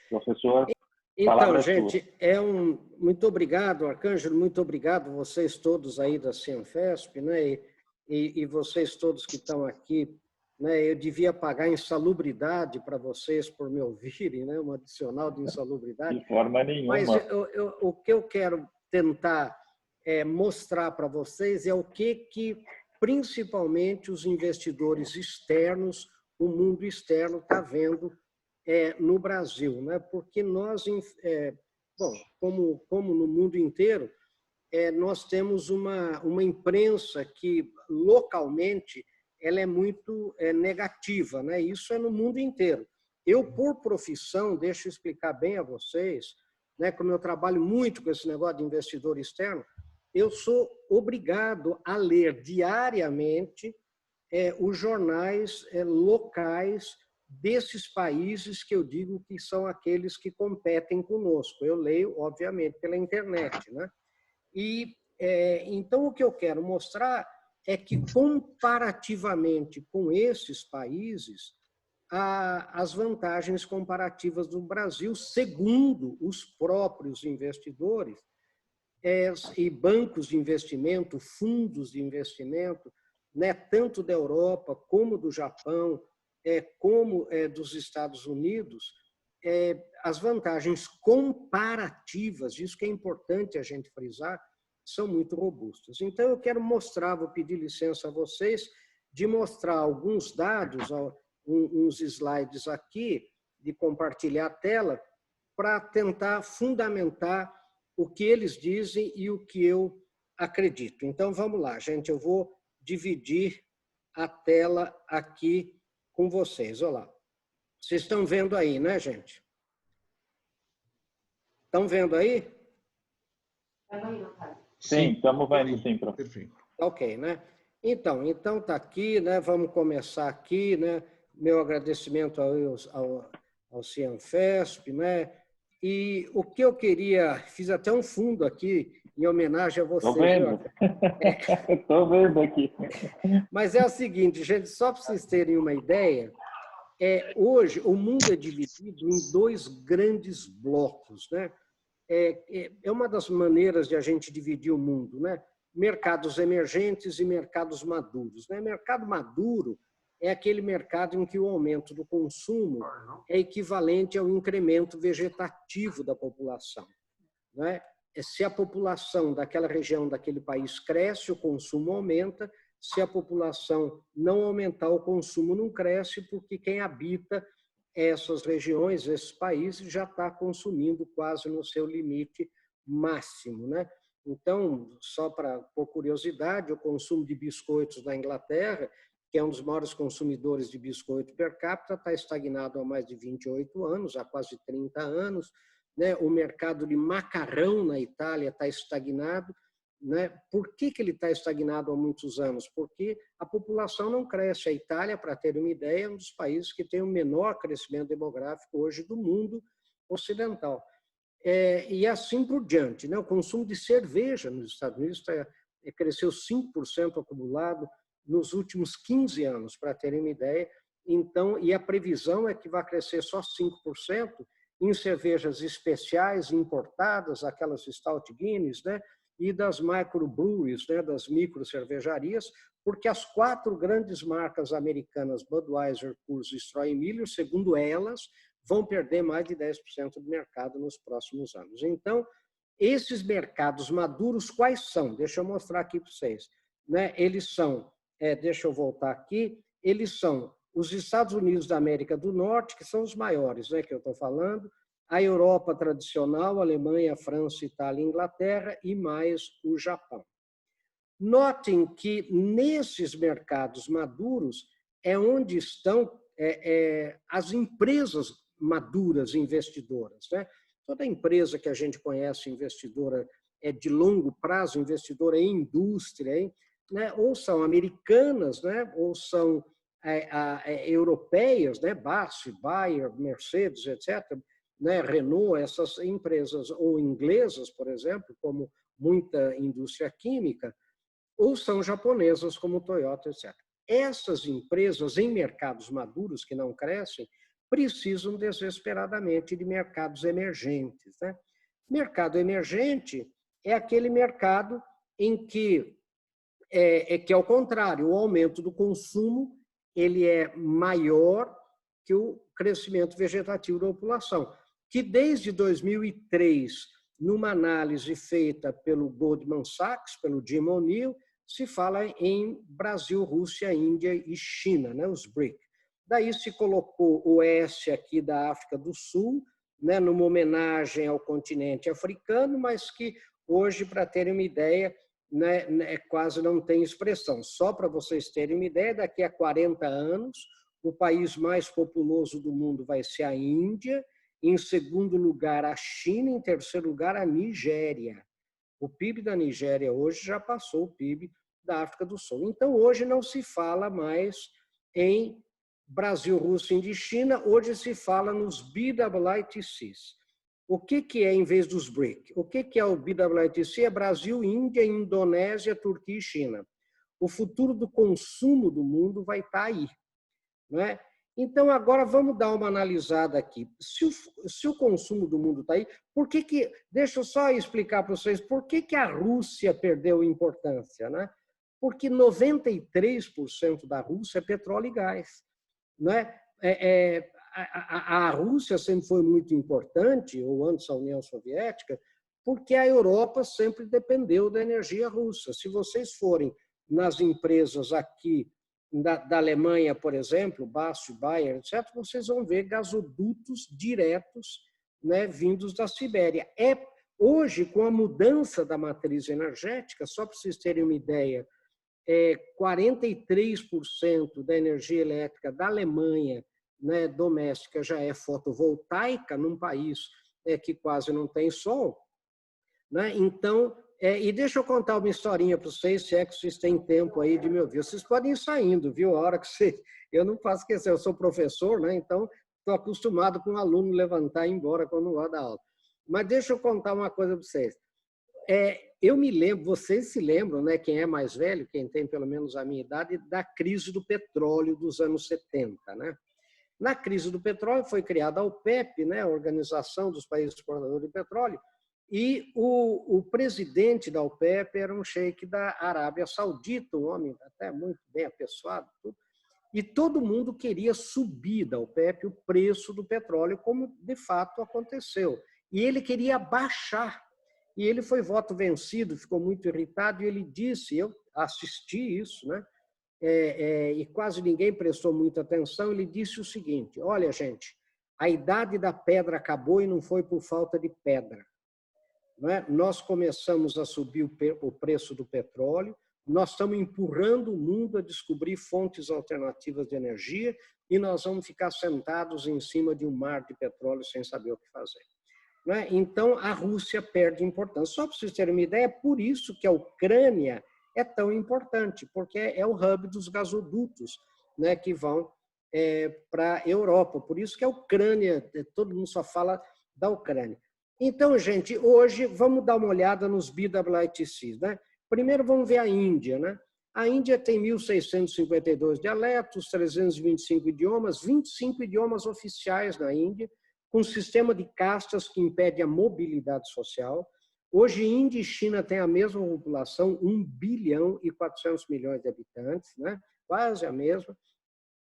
Professor, Então, palavra é sua. gente, muito obrigado, Arcângelo, muito obrigado vocês todos aí da Cianfesp, né? E vocês todos que estão aqui, né? Eu devia pagar insalubridade para vocês por me ouvirem, né? Um adicional de insalubridade. De forma Mas nenhuma. o que eu quero tentar mostrar para vocês é o que principalmente os investidores externos, o mundo externo está vendo no Brasil, né? Porque nós, bom, como no mundo inteiro, nós temos uma imprensa que localmente ela é muito negativa, né? Isso é no mundo inteiro. Eu, por profissão, deixa eu explicar bem a vocês, né? Como eu trabalho muito com esse negócio de investidor externo, eu sou obrigado a ler diariamente os jornais locais desses países que eu digo que são aqueles que competem conosco. Eu leio, obviamente, pela internet, né? E então o que eu quero mostrar é que comparativamente com esses países, as vantagens comparativas do Brasil, segundo os próprios investidores e bancos de investimento, fundos de investimento, né, tanto da Europa como do Japão, como dos Estados Unidos, as vantagens comparativas, isso que é importante a gente frisar, são muito robustas. Então, eu quero mostrar, vou pedir licença a vocês, de mostrar alguns dados, uns slides aqui, de compartilhar a tela, para tentar fundamentar o que eles dizem e o que eu acredito. Então, vamos lá, gente, eu vou dividir a tela aqui com vocês. Olha lá. Vocês estão vendo aí, né, gente? Estão vendo aí? Sim, estamos vendo sim, professor. Perfeito. Ok, né? Então tá aqui, né? Vamos começar aqui, né? Meu agradecimento ao Cianfesp, né? E o que eu queria, fiz até um fundo aqui em homenagem a você. Estou vendo. Estou vendo aqui. Mas é o seguinte, gente, só para vocês terem uma ideia, hoje o mundo é dividido em dois grandes blocos, né? É uma das maneiras de a gente dividir o mundo, né? Mercados emergentes e mercados maduros, né? Mercado maduro é aquele mercado em que o aumento do consumo é equivalente ao incremento vegetativo da população, né? Se a população daquela região, daquele país cresce, o consumo aumenta. Se a população não aumentar, o consumo não cresce, porque quem habita essas regiões, esses países, já está consumindo quase no seu limite máximo, né? Então, só por curiosidade, o consumo de biscoitos na Inglaterra, que é um dos maiores consumidores de biscoito per capita, está estagnado há mais de 28 anos, há quase 30 anos. Né? O mercado de macarrão na Itália está estagnado. Né? Por que ele está estagnado há muitos anos? Porque a população não cresce. A Itália, para ter uma ideia, é um dos países que tem o menor crescimento demográfico hoje do mundo ocidental. E assim por diante. Né? O consumo de cerveja nos Estados Unidos cresceu 5% acumulado nos últimos 15 anos, para terem uma ideia. Então, e a previsão é que vai crescer só 5% em cervejas especiais importadas, aquelas Stout Guinness, né? E das microbreweries, né, das microcervejarias, porque as 4 grandes marcas americanas, Budweiser, Coors e Stroh Miller, segundo elas, vão perder mais de 10% do mercado nos próximos anos. Então, esses mercados maduros, quais são? Deixa eu mostrar aqui para vocês. Né? Eles são, deixa eu voltar aqui, eles são os Estados Unidos da América do Norte, que são os maiores, né, que eu estou falando, a Europa tradicional, Alemanha, França, Itália, Inglaterra e mais o Japão. Notem que nesses mercados maduros é onde estão as empresas maduras investidoras. Né? Toda empresa que a gente conhece investidora de longo prazo, investidora em indústria, hein? Né? Ou são americanas, né? Ou são europeias, né? BASF, Bayer, Mercedes, etc., né, Renault, essas empresas, ou inglesas, por exemplo, como muita indústria química, ou são japonesas, como Toyota, etc. Essas empresas em mercados maduros que não crescem precisam desesperadamente de mercados emergentes, né? Mercado emergente é aquele mercado em que que é o contrário, o aumento do consumo ele é maior que o crescimento vegetativo da população, que desde 2003, numa análise feita pelo Goldman Sachs, pelo Jim O'Neill, se fala em Brasil, Rússia, Índia e China, né, os BRIC. Daí se colocou o oeste aqui da África do Sul, né, numa homenagem ao continente africano, mas que hoje, para terem uma ideia, né, quase não tem expressão. Só para vocês terem uma ideia, daqui a 40 anos, o país mais populoso do mundo vai ser a Índia, em segundo lugar a China, em terceiro lugar a Nigéria. O PIB da Nigéria hoje já passou o PIB da África do Sul. Então, hoje não se fala mais em Brasil, Rússia, Índia e China, hoje se fala nos BWITCs. O que é em vez dos BRIC? O que é o BWITC? É Brasil, Índia, Indonésia, Turquia e China. O futuro do consumo do mundo vai estar aí, não é? Então, agora vamos dar uma analisada aqui. Se o consumo do mundo está aí, por que... Deixa eu só explicar para vocês por que a Rússia perdeu importância, né? Porque 93% da Rússia é petróleo e gás, não é? A Rússia sempre foi muito importante, ou antes a União Soviética, porque a Europa sempre dependeu da energia russa. Se vocês forem nas empresas aqui da Alemanha, por exemplo, Basf, Bayer, etc., vocês vão ver gasodutos diretos, né, vindos da Sibéria. Hoje, com a mudança da matriz energética, só para vocês terem uma ideia, 43% da energia elétrica da Alemanha, né, doméstica já é fotovoltaica, num país que quase não tem sol, né? Então, e deixa eu contar uma historinha para vocês, se é que vocês têm tempo aí de me ouvir. Vocês podem ir saindo, viu? A hora que vocês... Eu não faço esquecer, eu sou professor, né? Então estou acostumado com o aluno levantar e ir embora quando vai dar aula. Mas deixa eu contar uma coisa para vocês. Eu me lembro, vocês se lembram, né? Quem é mais velho, quem tem pelo menos a minha idade, da crise do petróleo dos anos 70, né? Na crise do petróleo foi criada a OPEP, né? A Organização dos Países Exportadores de Petróleo, e o presidente da OPEP era um sheik da Arábia Saudita, um homem até muito bem apessoado, e todo mundo queria subir da OPEP o preço do petróleo, como de fato aconteceu. E ele queria baixar. E ele foi voto vencido, ficou muito irritado, e ele disse, eu assisti isso, né? E quase ninguém prestou muita atenção, ele disse o seguinte: olha, gente, a idade da pedra acabou e não foi por falta de pedra. Não é? Nós começamos a subir o preço do petróleo, nós estamos empurrando o mundo a descobrir fontes alternativas de energia e nós vamos ficar sentados em cima de um mar de petróleo sem saber o que fazer. Não é? Então, a Rússia perde importância. Só para vocês terem uma ideia, é por isso que a Ucrânia é tão importante, porque é o hub dos gasodutos, né, que vão para a Europa. Por isso que a Ucrânia, todo mundo só fala da Ucrânia. Então, gente, hoje vamos dar uma olhada nos BWITCs, né? Primeiro vamos ver a Índia, né? A Índia tem 1.652 dialetos, 325 idiomas, 25 idiomas oficiais na Índia, com um sistema de castas que impede a mobilidade social. Hoje, Índia e China têm a mesma população, 1 bilhão e 400 milhões de habitantes, né? Quase a mesma.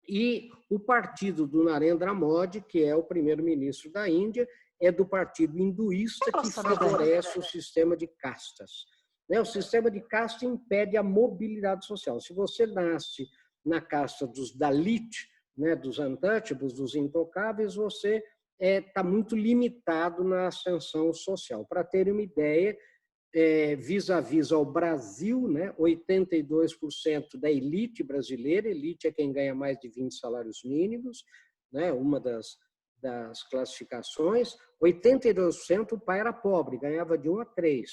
E o partido do Narendra Modi, que é o primeiro-ministro da Índia, é do partido hinduísta que favorece o sistema de castas. O sistema de casta impede a mobilidade social. Se você nasce na casta dos Dalit, né, dos untouchables, dos intocáveis, você está muito limitado na ascensão social. Para ter uma ideia, vis-à-vis ao Brasil, né, 82% da elite brasileira, elite é quem ganha mais de 20 salários mínimos, né, uma das classificações, 82% o pai era pobre, ganhava de 1 a 3,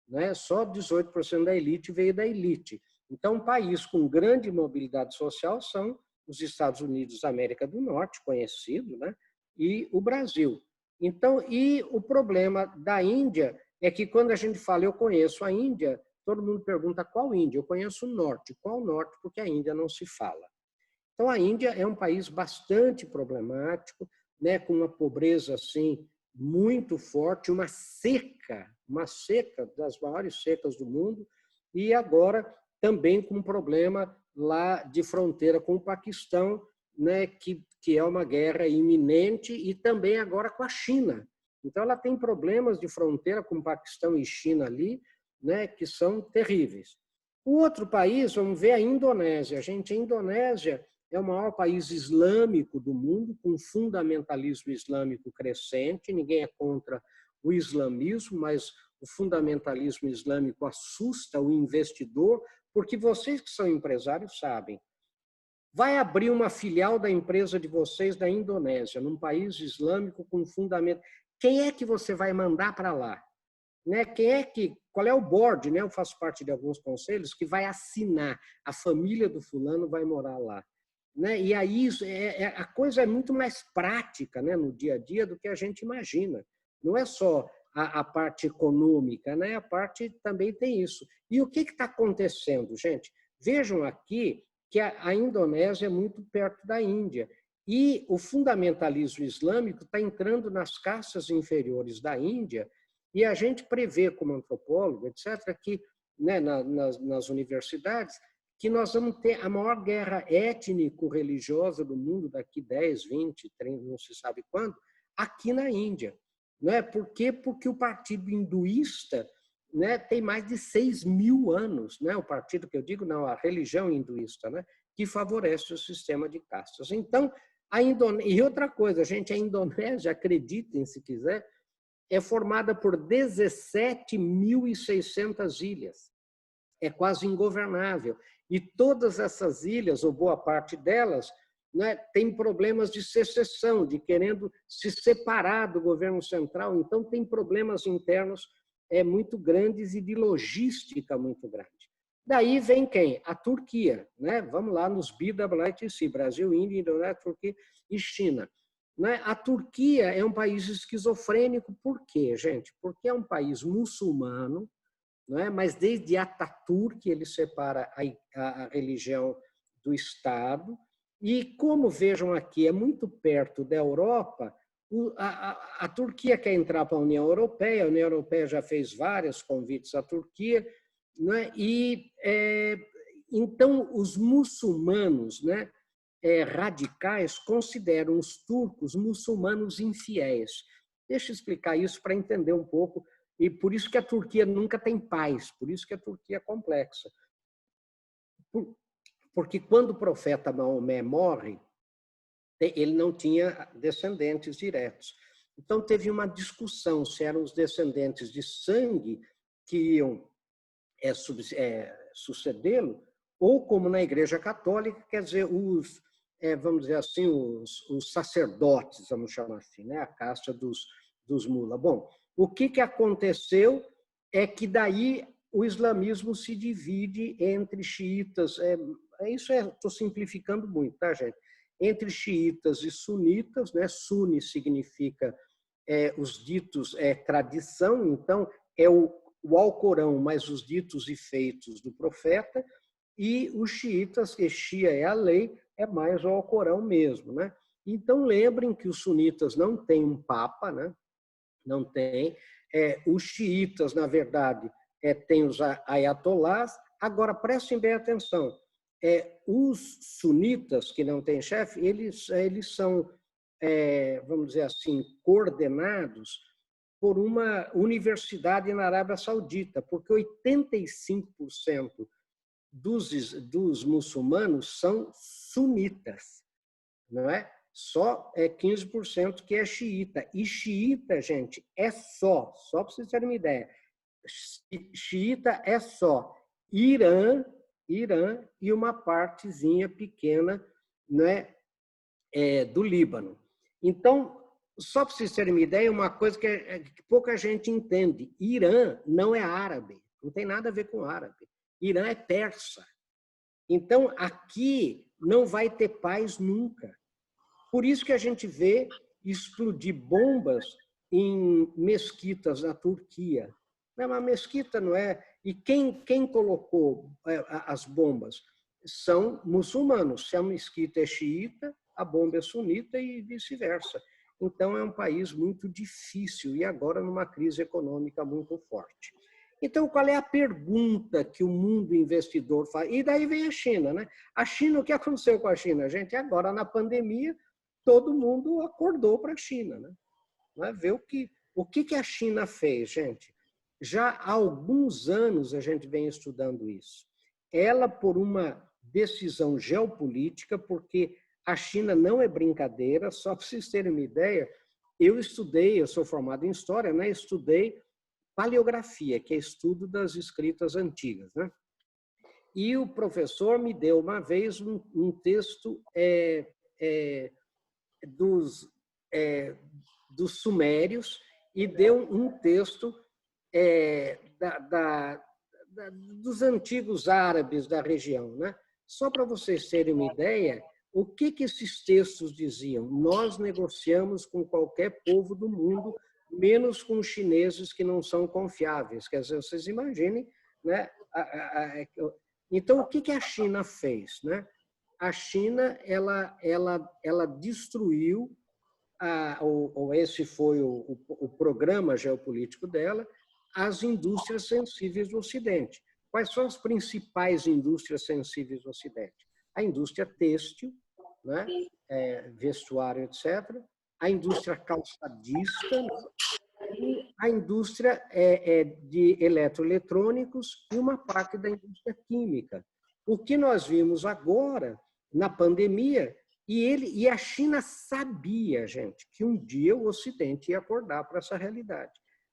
né, só 18% da elite veio da elite. Então, um país com grande mobilidade social são os Estados Unidos da América do Norte, conhecido, né, e o Brasil. Então, e o problema da Índia é que quando a gente fala, eu conheço a Índia, todo mundo pergunta qual Índia? Eu conheço o norte. Qual norte? Porque a Índia não se fala. Então, a Índia é um país bastante problemático, né, com uma pobreza assim muito forte, uma seca das maiores secas do mundo, e agora também com um problema lá de fronteira com o Paquistão, né, que é uma guerra iminente, e também agora com a China. Então, ela tem problemas de fronteira com o Paquistão e China ali, né, que são terríveis. O outro país, vamos ver a Indonésia. Gente, a Indonésia é o maior país islâmico do mundo, com fundamentalismo islâmico crescente. Ninguém é contra o islamismo, mas o fundamentalismo islâmico assusta o investidor, porque vocês que são empresários sabem. Vai abrir uma filial da empresa de vocês da Indonésia, num país islâmico com fundamento. Quem é que você vai mandar para lá? Né? Qual é o board, né? Eu faço parte de alguns conselhos que vai assinar, a família do fulano vai morar lá. Né? E aí a coisa é muito mais prática, né, no dia a dia do que a gente imagina. Não é só a parte econômica, né? A parte também tem isso. E o que está acontecendo, gente? Vejam aqui que a Indonésia é muito perto da Índia. E o fundamentalismo islâmico está entrando nas castas inferiores da Índia, e a gente prevê, como antropólogo, etc., que, né, nas universidades, que nós vamos ter a maior guerra étnico-religiosa do mundo daqui 10, 20, 30, não se sabe quando, aqui na Índia. Não é? Por quê? Porque o partido hinduísta, né, tem mais de 6.000 anos, né? O partido que eu digo, não, a religião hinduísta, né, que favorece o sistema de castas. Então, e outra coisa, gente, a Indonésia, acreditem se quiser, é formada por 17.600 ilhas. É quase ingovernável. E todas essas ilhas, ou boa parte delas, né, tem problemas de secessão, de querendo se separar do governo central. Então, tem problemas internos muito grandes e de logística muito grande. Daí vem quem? A Turquia. Né? Vamos lá nos BWITC, Brasil, Índia, Indonésia, Turquia e China. A Turquia é um país esquizofrênico. Por quê, gente? Porque é um país muçulmano, não é? Mas desde Ataturk ele separa a religião do Estado. E como vejam aqui, é muito perto da Europa, a Turquia quer entrar para a União Europeia já fez vários convites à Turquia, não é? E então os muçulmanos, né, radicais consideram os turcos muçulmanos infiéis. Deixa eu explicar isso para entender um pouco, e por isso que a Turquia nunca tem paz, por isso que a Turquia é complexa. Porque quando o profeta Maomé morre, ele não tinha descendentes diretos. Então teve uma discussão se eram os descendentes de sangue que iam sucedê-lo, ou como na Igreja Católica, quer dizer, vamos dizer assim, os sacerdotes, vamos chamar assim, né? A casta dos mula. Bom, o que aconteceu é que daí o islamismo se divide entre xiitas, estou simplificando muito, tá, gente? Entre xiitas e sunitas, né? Suni significa os ditos tradição, então é o Alcorão, mais os ditos e feitos do profeta, e os xiitas, que Xia é a lei, é mais o Alcorão mesmo, né? Então, lembrem que os sunitas não têm um papa, né? Não tem. Os xiitas, na verdade, têm os ayatolás. Agora, prestem bem atenção. Os sunitas, que não têm chefe, eles são, vamos dizer assim, coordenados por uma universidade na Arábia Saudita, porque 85% dos muçulmanos são sunitas, não é? Só 15% que é xiita. E xiita, gente, é só para vocês terem uma ideia, xiita é só Irã e uma partezinha pequena, né, do Líbano. Então, só para vocês terem uma ideia, uma coisa que pouca gente entende, Irã não é árabe, não tem nada a ver com árabe. Irã é persa. Então, aqui não vai ter paz nunca. Por isso que a gente vê explodir bombas em mesquitas na Turquia. Uma mesquita não é... E quem colocou as bombas? são muçulmanos. Se a mesquita é xiita, a bomba é sunita e vice-versa. Então, é um país muito difícil e agora numa crise econômica muito forte. Então, qual é a pergunta que o mundo investidor faz? E daí vem a China, né? A China, o que aconteceu com a China, gente? Agora, na pandemia, todo mundo acordou para a China, né? Ver o que a China fez, gente. Já há alguns anos a gente vem estudando isso. Ela, por uma decisão geopolítica, porque a China não é brincadeira, só para vocês terem uma ideia, eu sou formado em História, né? Estudei paleografia, que é estudo das escritas antigas, né? E o professor me deu uma vez um texto dos sumérios e deu um texto dos antigos árabes da região, né? Só para vocês terem uma ideia, o que esses textos diziam? Nós negociamos com qualquer povo do mundo, menos com chineses que não são confiáveis. Quer dizer, vocês imaginem, né? Então, o que a China fez, né? A China, ela destruiu, ou esse foi o programa geopolítico dela, as indústrias sensíveis do Ocidente. Quais são as principais indústrias sensíveis do Ocidente? A indústria têxtil, né? Vestuário, etc. A indústria calçadista, e a indústria de eletroeletrônicos e uma parte da indústria química. O que nós vimos agora, na pandemia, e a China sabia, gente, que um dia o Ocidente ia acordar para essa realidade.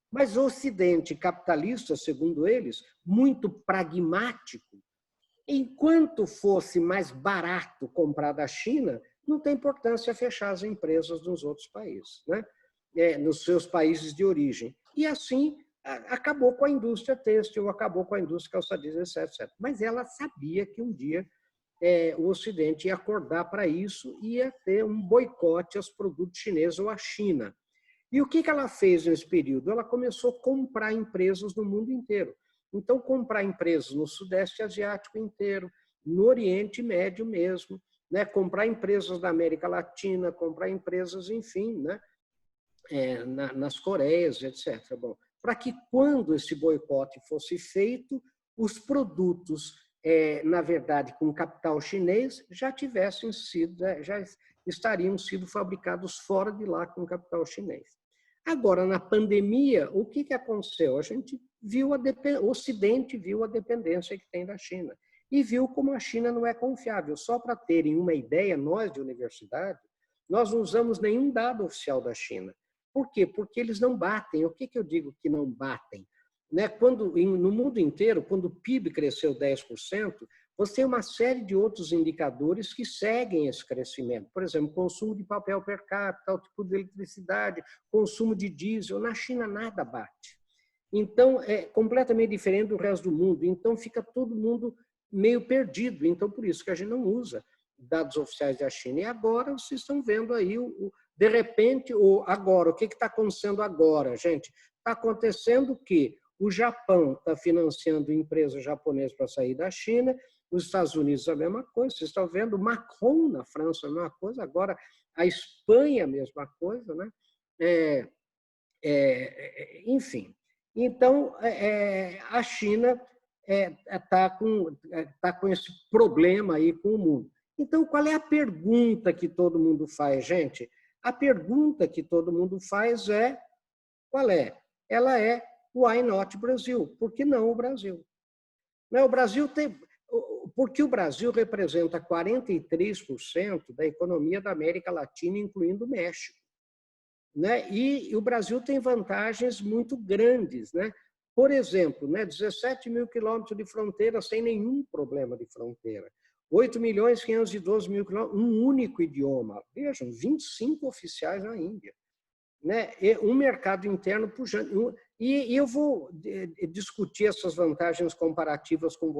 Mas o Ocidente capitalista, segundo eles, muito pragmático, enquanto fosse mais barato comprar da China, não tem importância fechar as empresas nos outros países, né? Nos seus países de origem. E assim acabou com a indústria têxtil, acabou com a indústria calçadista, etc. Mas ela sabia que um dia o Ocidente ia acordar para isso e ia ter um boicote aos produtos chineses ou à China. E o que ela fez nesse período? Ela começou a comprar empresas no mundo inteiro. Então, comprar empresas no Sudeste Asiático inteiro, no Oriente Médio mesmo, né? Comprar empresas da América Latina, comprar empresas, enfim, né? Nas Coreias, etc. Bom, para que quando esse boicote fosse feito, os produtos, na verdade, com capital chinês, já tivessem sido, já estariam sido fabricados fora de lá com capital chinês. Agora, na pandemia, o que aconteceu? A gente viu o Ocidente viu a dependência que tem da China e viu como a China não é confiável. Só para terem uma ideia, nós de universidade, nós não usamos nenhum dado oficial da China. Por quê? Porque eles não batem. O que eu digo que não batem? Né? No mundo inteiro, quando o PIB cresceu 10%, você tem uma série de outros indicadores que seguem esse crescimento. Por exemplo, consumo de papel per capita, tipo de eletricidade, consumo de diesel. Na China, nada bate. Então, é completamente diferente do resto do mundo. Então, fica todo mundo meio perdido. Então, por isso que a gente não usa dados oficiais da China. E agora, vocês estão vendo aí, de repente, agora, o que está acontecendo agora, gente? Está acontecendo que o Japão está financiando empresas japonesas para sair da China, os Estados Unidos a mesma coisa, vocês estão vendo, Macron na França a mesma coisa, agora a Espanha a mesma coisa, né? Enfim. Então, a China está com esse problema aí com o mundo. Então, qual é a pergunta que todo mundo faz, gente? A pergunta que todo mundo faz qual é? Ela é why not Brasil? Por que não o Brasil? O Brasil tem... Porque o Brasil representa 43% da economia da América Latina, incluindo o México. Né? E o Brasil tem vantagens muito grandes. Né? Por exemplo, 17 mil quilômetros de fronteira sem nenhum problema de fronteira. 8.512.000 quilômetros, um único idioma. Vejam, 25 oficiais na Índia. Né? E um mercado interno pujante. E eu vou discutir essas vantagens comparativas com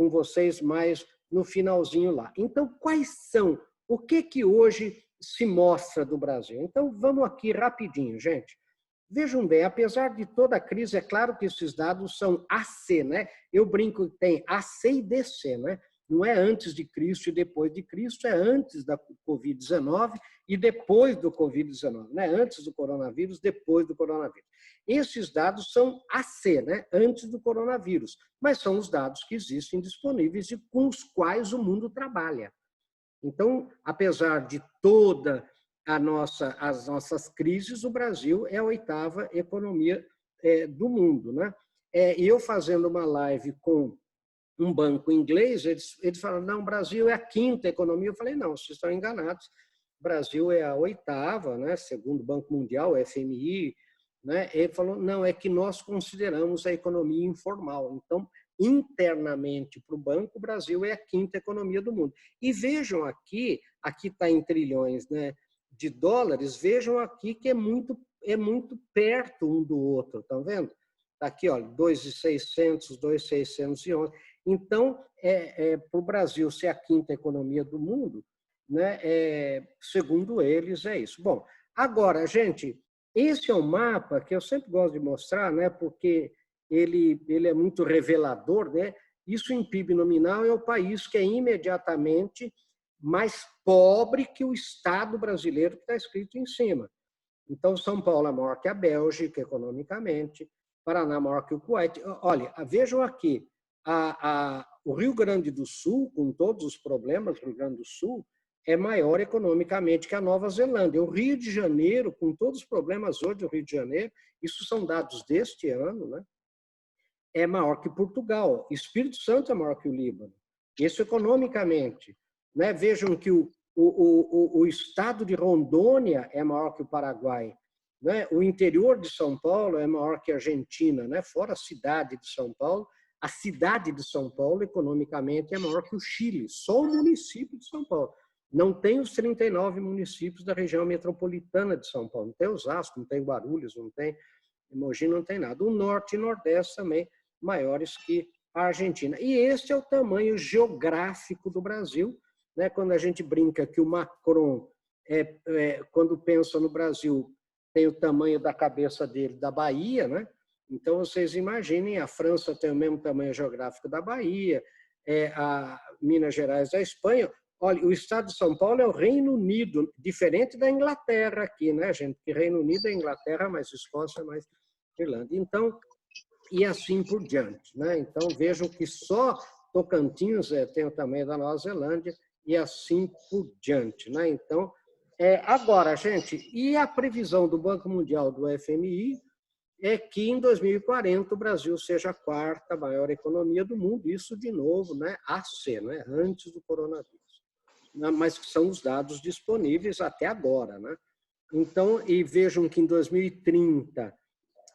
vocês mais no finalzinho lá. Então, quais são? O que hoje se mostra do Brasil? Então, vamos aqui rapidinho, gente. Vejam bem, apesar de toda a crise, é claro que esses dados são AC, né? Eu brinco que tem AC e DC, né? Não é antes de Cristo e depois de Cristo, é antes da Covid-19 e depois do Covid-19. Não é antes do coronavírus, depois do coronavírus. Esses dados são AC, né? Antes do coronavírus, mas são os dados que existem disponíveis e com os quais o mundo trabalha. Então, apesar de toda as nossas crises, o Brasil é a 8ª economia do mundo, né? E eu fazendo uma live com um banco inglês, eles falaram, não, o Brasil é a 5ª economia. Eu falei, não, vocês estão enganados. O Brasil é a 8ª, né? Segundo o Banco Mundial, o FMI, né? Ele falou, não, é que nós consideramos a economia informal. Então, internamente para o banco, o Brasil é a 5ª economia do mundo. E vejam aqui está em trilhões, né, de dólares, vejam aqui que é muito perto um do outro, estão vendo? Está aqui, ó, 2.600, 2.611. Então, para o Brasil ser a 5ª economia do mundo, né, segundo eles, é isso. Bom, agora, gente, esse é um mapa que eu sempre gosto de mostrar, né, porque ele é muito revelador, né? Isso em PIB nominal é o país que é imediatamente mais pobre que o Estado brasileiro que está escrito em cima. Então, São Paulo é maior que a Bélgica, economicamente, Paraná maior que o Kuwait. Olha, vejam aqui, o Rio Grande do Sul, com todos os problemas do Rio Grande do Sul, é maior economicamente que a Nova Zelândia. O Rio de Janeiro, com todos os problemas hoje do Rio de Janeiro, isso são dados deste ano, né? É maior que Portugal. Espírito Santo é maior que o Líbano. Isso economicamente, né? Vejam que o estado de Rondônia é maior que o Paraguai, né? O interior de São Paulo é maior que a Argentina, né? Fora a cidade de São Paulo. A cidade de São Paulo, economicamente, é maior que o Chile. Só o município de São Paulo. Não tem os 39 municípios da região metropolitana de São Paulo. Não tem Osasco, não tem Guarulhos, não tem Mogi, não tem nada. O Norte e Nordeste também maiores que a Argentina. E esse é o tamanho geográfico do Brasil, né? Quando a gente brinca que o Macron, quando pensa no Brasil, tem o tamanho da cabeça dele da Bahia, né? Então, vocês imaginem, a França tem o mesmo tamanho geográfico da Bahia, a Minas Gerais da Espanha. Olha, o estado de São Paulo é o Reino Unido, diferente da Inglaterra aqui, né, gente? Que Reino Unido é Inglaterra, mais Escócia, mais Irlanda. Então, e assim por diante, né? Então, vejam que só Tocantins tem o tamanho da Nova Zelândia e assim por diante, né? Então, agora, gente, e a previsão do Banco Mundial, do FMI, é que em 2040 o Brasil seja a 4ª maior economia do mundo, isso de novo, né? AC, né? Antes do coronavírus. Mas que são os dados disponíveis até agora, né? Então, e vejam que em 2030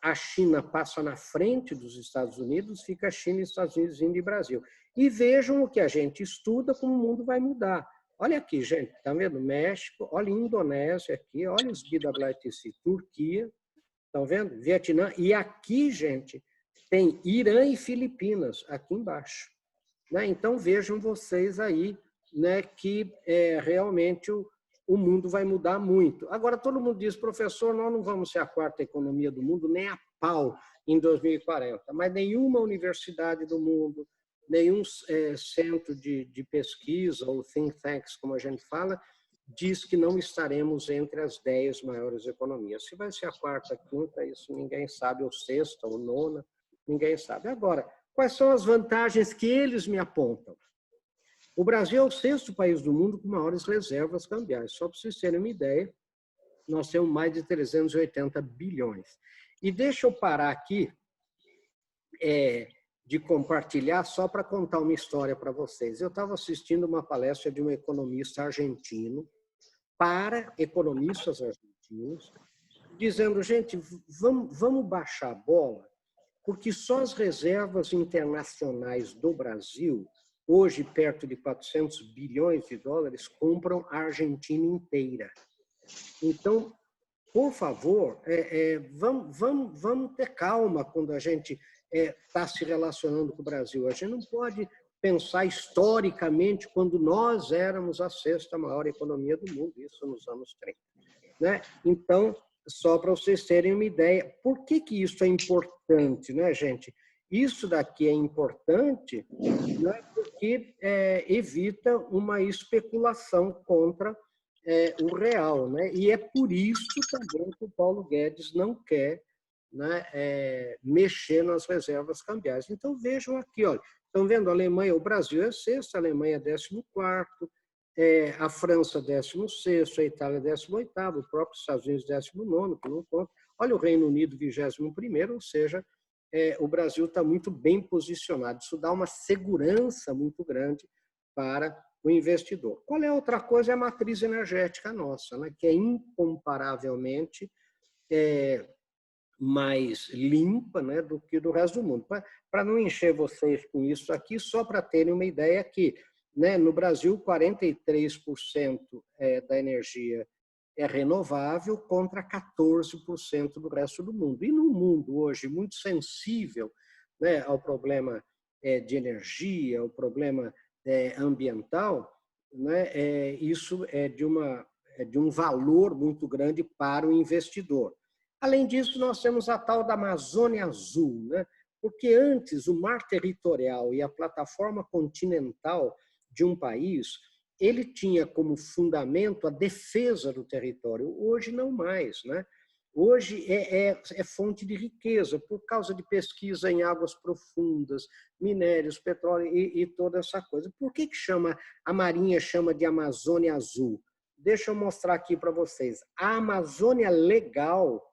a China passa na frente dos Estados Unidos, fica a China, Estados Unidos, Índia e Brasil. E vejam o que a gente estuda, como o mundo vai mudar. Olha aqui, gente, tá vendo? México, olha Indonésia aqui, olha os BWTC, Turquia, estão vendo? Vietnã. E aqui, gente, tem Irã e Filipinas, aqui embaixo. Né? Então, vejam vocês aí, né, que realmente o mundo vai mudar muito. Agora, todo mundo diz, professor, nós não vamos ser a 4ª economia do mundo, nem a pau em 2040, mas nenhuma universidade do mundo, nenhum centro de pesquisa, ou think tanks, como a gente fala, diz que não estaremos entre as 10 maiores economias. Se vai ser a 4ª, 5ª, isso ninguém sabe, ou 6ª, ou 9ª, ninguém sabe. Agora, quais são as vantagens que eles me apontam? O Brasil é o 6º país do mundo com maiores reservas cambiais. Só para vocês terem uma ideia, nós temos mais de 380 bilhões. E deixa eu parar aqui de compartilhar só para contar uma história para vocês. Eu estava assistindo uma palestra de um economista argentino para economistas argentinos, dizendo, gente, vamos baixar a bola, porque só as reservas internacionais do Brasil, hoje perto de 400 bilhões de dólares, compram a Argentina inteira. Então, por favor, vamos ter calma quando a gente está se relacionando com o Brasil. A gente não pode pensar historicamente quando nós éramos a 6ª maior economia do mundo, isso nos anos 30. Né? Então, só para vocês terem uma ideia, por que isso é importante, né, gente? Isso daqui é importante, né, porque evita uma especulação contra o real, né? E é por isso também que o Paulo Guedes não quer, né, mexer nas reservas cambiais. Então, vejam aqui, olha, estão vendo a Alemanha, o Brasil é sexto, a Alemanha é 14º, a França 16º, a Itália 18º, o próprio Estados Unidos 19º, que não conta. Olha o Reino Unido 21º, ou seja, o Brasil está muito bem posicionado. Isso dá uma segurança muito grande para o investidor. Qual é a outra coisa? É a matriz energética nossa, né, que é incomparavelmente mais limpa, né, do que do resto do mundo. Para não encher vocês com isso aqui, só para terem uma ideia aqui, né, no Brasil, 43% da energia é renovável contra 14% do resto do mundo. E no mundo hoje muito sensível, né, ao problema de energia, ao problema ambiental, né, isso é de um valor muito grande para o investidor. Além disso, nós temos a tal da Amazônia Azul, né? Porque antes o mar territorial e a plataforma continental de um país, ele tinha como fundamento a defesa do território. Hoje não mais, né? Hoje é fonte de riqueza por causa de pesquisa em águas profundas, minérios, petróleo e toda essa coisa. Por que a Marinha chama de Amazônia Azul? Deixa eu mostrar aqui para vocês. A Amazônia legal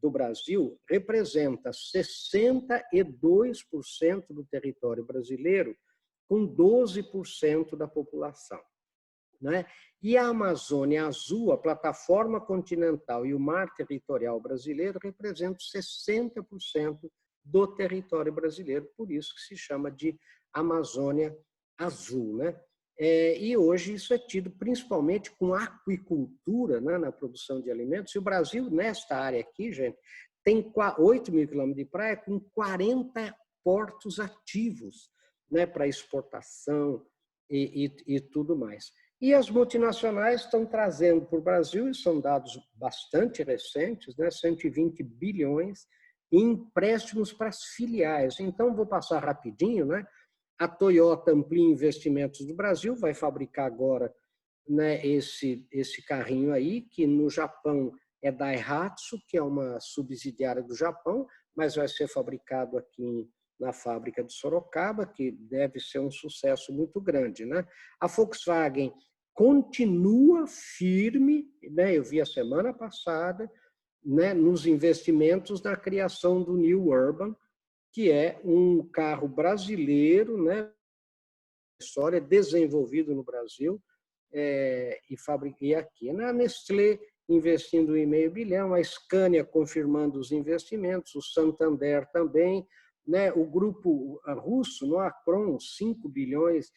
do Brasil representa 62% do território brasileiro, com 12% da população, né? E a Amazônia Azul, a plataforma continental e o mar territorial brasileiro representam 60% do território brasileiro, por isso que se chama de Amazônia Azul, né? E hoje isso é tido principalmente com aquicultura, né, na produção de alimentos. E o Brasil, nesta área aqui, gente, tem 8 mil quilômetros de praia com 40 portos ativos, né, para exportação e tudo mais. E as multinacionais estão trazendo para o Brasil, e são dados bastante recentes, né, 120 bilhões em empréstimos para as filiais. Então, vou passar rapidinho, né? A Toyota amplia investimentos do Brasil, vai fabricar agora, né, esse carrinho aí, que no Japão é Daihatsu, que é uma subsidiária do Japão, mas vai ser fabricado aqui na fábrica de Sorocaba, que deve ser um sucesso muito grande, né? A Volkswagen continua firme, né, eu vi a semana passada, né, nos investimentos na criação do New Urban, que é um carro brasileiro, né, história desenvolvido no Brasil e fabriquei aqui. Na Nestlé investindo em $500 milhão, a Scania confirmando os investimentos, o Santander também, né, o grupo russo, no Acron, 5 bilhões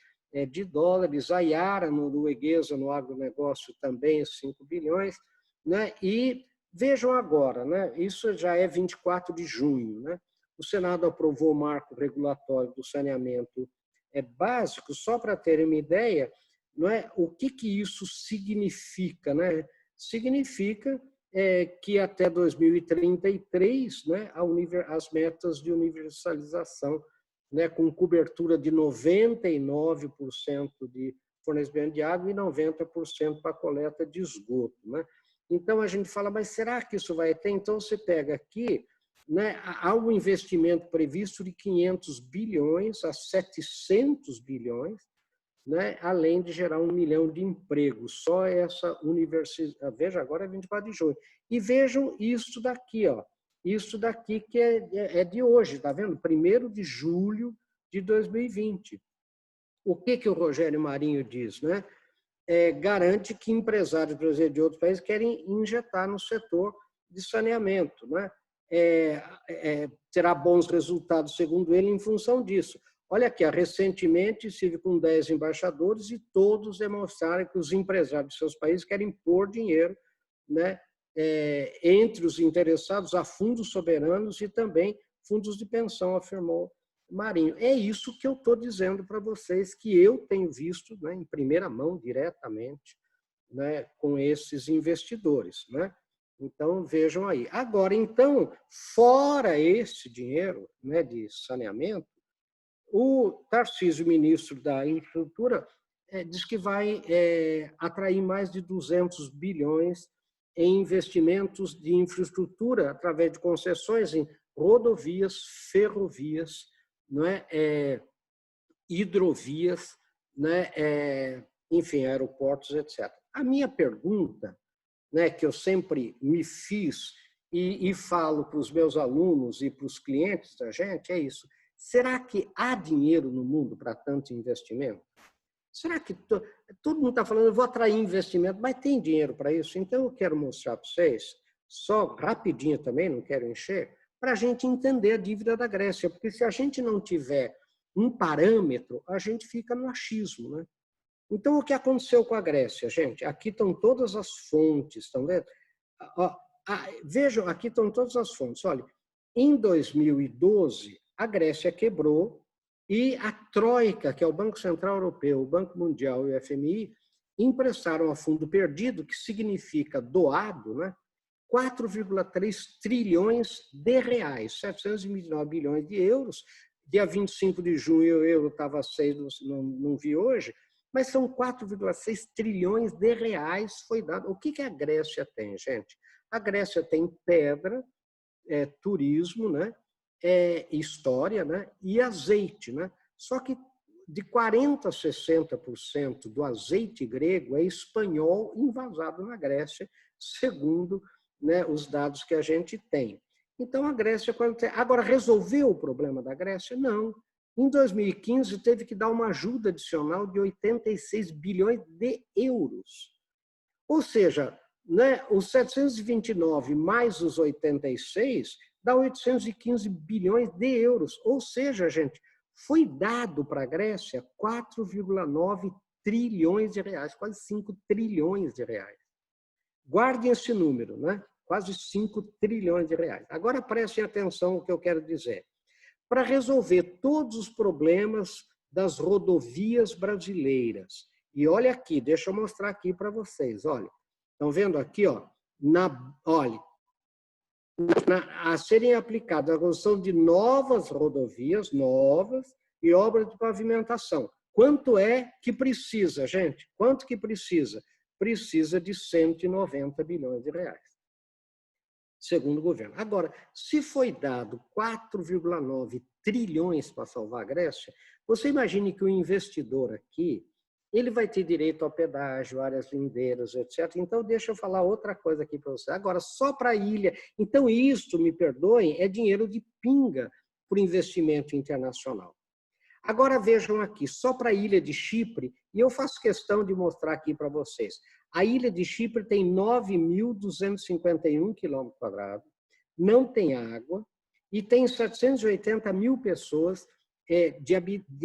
de dólares, a Yara, norueguesa, no agronegócio também 5 bilhões, né, e vejam agora, né, isso já é 24 de junho, né, o Senado aprovou o marco regulatório do saneamento básico, só para terem uma ideia, não é? O que isso significa, né? Significa que até 2033, né, as metas de universalização, né, com cobertura de 99% de fornecimento de água e 90% para a coleta de esgoto, né? Então a gente fala, mas será que isso vai ter? Então você pega aqui, né, há um investimento previsto de 500 bilhões a 700 bilhões, né, além de gerar 1 milhão de empregos. Só essa universidade, veja, agora é 24 de junho. E vejam isso daqui, ó, isso daqui que é de hoje, tá vendo? 1º de julho de 2020. O que o Rogério Marinho diz, né? Garante que empresários brasileiros de outros países querem injetar no setor de saneamento, né? Terá bons resultados, segundo ele, em função disso. Olha aqui, recentemente estive com 10 embaixadores e todos demonstraram que os empresários de seus países querem pôr dinheiro, né, entre os interessados a fundos soberanos e também fundos de pensão, afirmou Marinho. É isso que eu estou dizendo para vocês, que eu tenho visto, né, em primeira mão, diretamente, né, com esses investidores, né? Então, vejam aí. Agora, então, fora esse dinheiro, né, de saneamento, O Tarcísio, ministro da Infraestrutura, diz que vai atrair mais de 200 bilhões em investimentos de infraestrutura através de concessões em rodovias, ferrovias, não é? Hidrovias, né? Enfim, aeroportos, etc. A minha pergunta, né, que eu sempre me fiz e falo para os meus alunos e para os clientes da gente, é isso. Será que há dinheiro no mundo para tanto investimento? Será que todo mundo está falando, eu vou atrair investimento, mas tem dinheiro para isso? Então, eu quero mostrar para vocês, só rapidinho também, não quero encher, para a gente entender a dívida da Grécia, porque se a gente não tiver um parâmetro, a gente fica no achismo, né? Então, o que aconteceu com a Grécia, gente? Aqui estão todas as fontes, estão vendo? Vejam, aqui estão todas as fontes. Olha, em 2012, a Grécia quebrou e a Troika, que é o Banco Central Europeu, o Banco Mundial e o FMI, emprestaram a fundo perdido, que significa doado, né? 4,3 trilhões de reais, 729 bilhões de euros. Dia 25 de junho, o euro estava a 6, não vi hoje, mas são 4,6 trilhões de reais foi dado. O que a Grécia tem, gente? A Grécia tem pedra, turismo, né? História, né? E azeite, né? Só que de 40% a 60% do azeite grego é espanhol invasado na Grécia, segundo, né, os dados que a gente tem. Então, a Grécia... Agora, resolveu o problema da Grécia? Não. Em 2015, teve que dar uma ajuda adicional de 86 bilhões de euros. Ou seja, né, os 729 mais os 86 dá 815 bilhões de euros. Ou seja, gente, foi dado para a Grécia 4,9 trilhões de reais, quase 5 trilhões de reais. Guardem esse número, né? Quase 5 trilhões de reais. Agora prestem atenção no que eu quero dizer. Para resolver todos os problemas das rodovias brasileiras. E olha aqui, deixa eu mostrar aqui para vocês. Olha, estão vendo aqui, ó, olha, a serem aplicadas a construção de novas rodovias, novas, e obras de pavimentação. Quanto é que precisa, gente? Quanto que precisa? Precisa de 190 bilhões de reais, segundo o governo. Agora, se foi dado 4,9 trilhões para salvar a Grécia, você imagine que o investidor aqui, ele vai ter direito ao pedágio, áreas lindeiras, etc. Então, deixa eu falar outra coisa aqui para você. Agora, só para a ilha. Então, isso, me perdoem, é dinheiro de pinga para o investimento internacional. Agora, vejam aqui, só para a ilha de Chipre, e eu faço questão de mostrar aqui para vocês. A ilha de Chipre tem 9.251 quilômetros quadrados, não tem água, e tem 780 mil pessoas de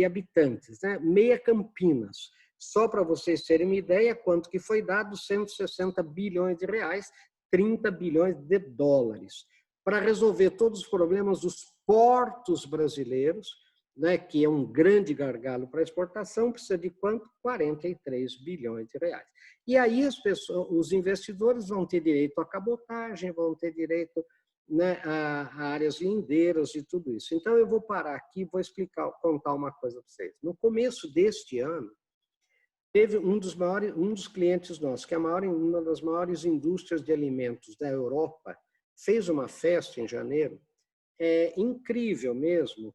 habitantes, né? Meia Campinas. Só para vocês terem uma ideia, quanto que foi dado, 160 bilhões de reais, 30 bilhões de dólares, para resolver todos os problemas dos portos brasileiros, né, que é um grande gargalo para a exportação, precisa de quanto? 43 bilhões de reais. E aí os investidores vão ter direito à cabotagem, vão ter direito, né, a áreas lindeiras e tudo isso. Então, eu vou parar aqui e vou contar uma coisa para vocês. No começo deste ano, teve um dos clientes nossos, que é uma das maiores indústrias de alimentos da Europa, fez uma festa em janeiro, incrível mesmo,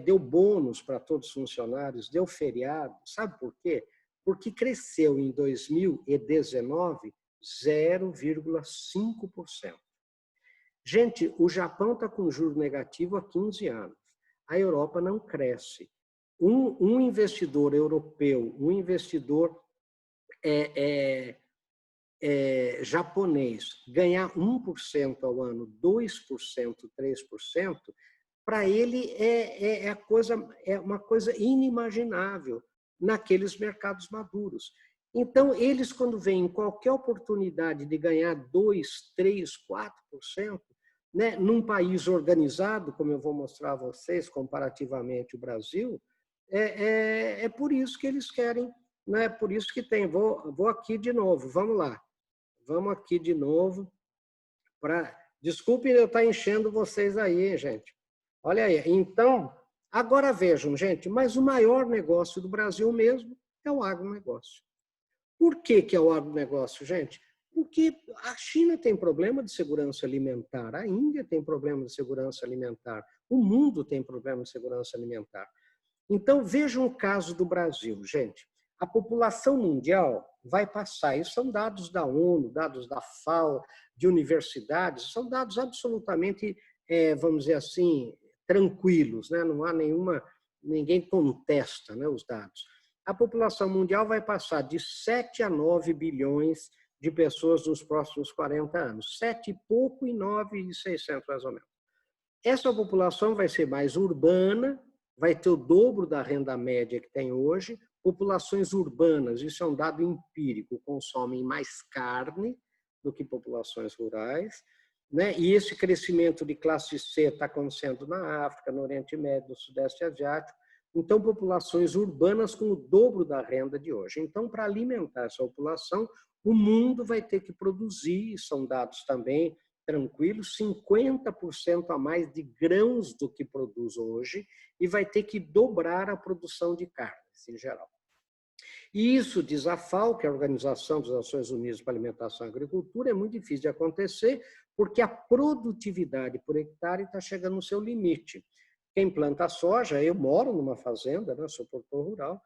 deu bônus para todos os funcionários, deu feriado. Sabe por quê? Porque cresceu em 2019 0,5%. Gente, o Japão está com juro negativo há 15 anos. A Europa não cresce. Um investidor europeu, um investidor japonês, ganhar 1% ao ano, 2%, 3%, para ele é uma coisa inimaginável naqueles mercados maduros. Então, eles, quando veem qualquer oportunidade de ganhar 2%, 3%, 4%, né, num país organizado, como eu vou mostrar a vocês, comparativamente o Brasil, é por isso que eles querem, né, por isso que tem. Vou aqui de novo, vamos lá. Vamos aqui de novo. Desculpem eu estar enchendo vocês aí, gente. Olha aí, então, Agora vejam, gente, mas o maior negócio do Brasil mesmo é o agronegócio. Por que que é o agronegócio, gente? Porque a China tem problema de segurança alimentar, a Índia tem problema de segurança alimentar, o mundo tem problema de segurança alimentar. Então, vejam o caso do Brasil, gente. A população mundial vai passar, isso são dados da ONU, dados da FAO, de universidades, são dados absolutamente, vamos dizer assim, tranquilos, né? Não há ninguém contesta, né, os dados. A população mundial vai passar de 7 a 9 bilhões de pessoas nos próximos 40 anos. 7 e pouco e 9.600, mais ou menos. Essa população vai ser mais urbana, vai ter o dobro da renda média que tem hoje. Populações urbanas, isso é um dado empírico, consomem mais carne do que populações rurais, né? E esse crescimento de classe C está acontecendo na África, no Oriente Médio, no Sudeste Asiático. Então, populações urbanas com o dobro da renda de hoje. Então, para alimentar essa população, o mundo vai ter que produzir, são dados também tranquilos, 50% a mais de grãos do que produz hoje e vai ter que dobrar a produção de carnes, em geral. E isso, diz a FAO, que é a Organização das Nações Unidas para a Alimentação e Agricultura, é muito difícil de acontecer porque a produtividade por hectare está chegando no seu limite. Quem planta soja, eu moro numa fazenda, né, sou produtor rural,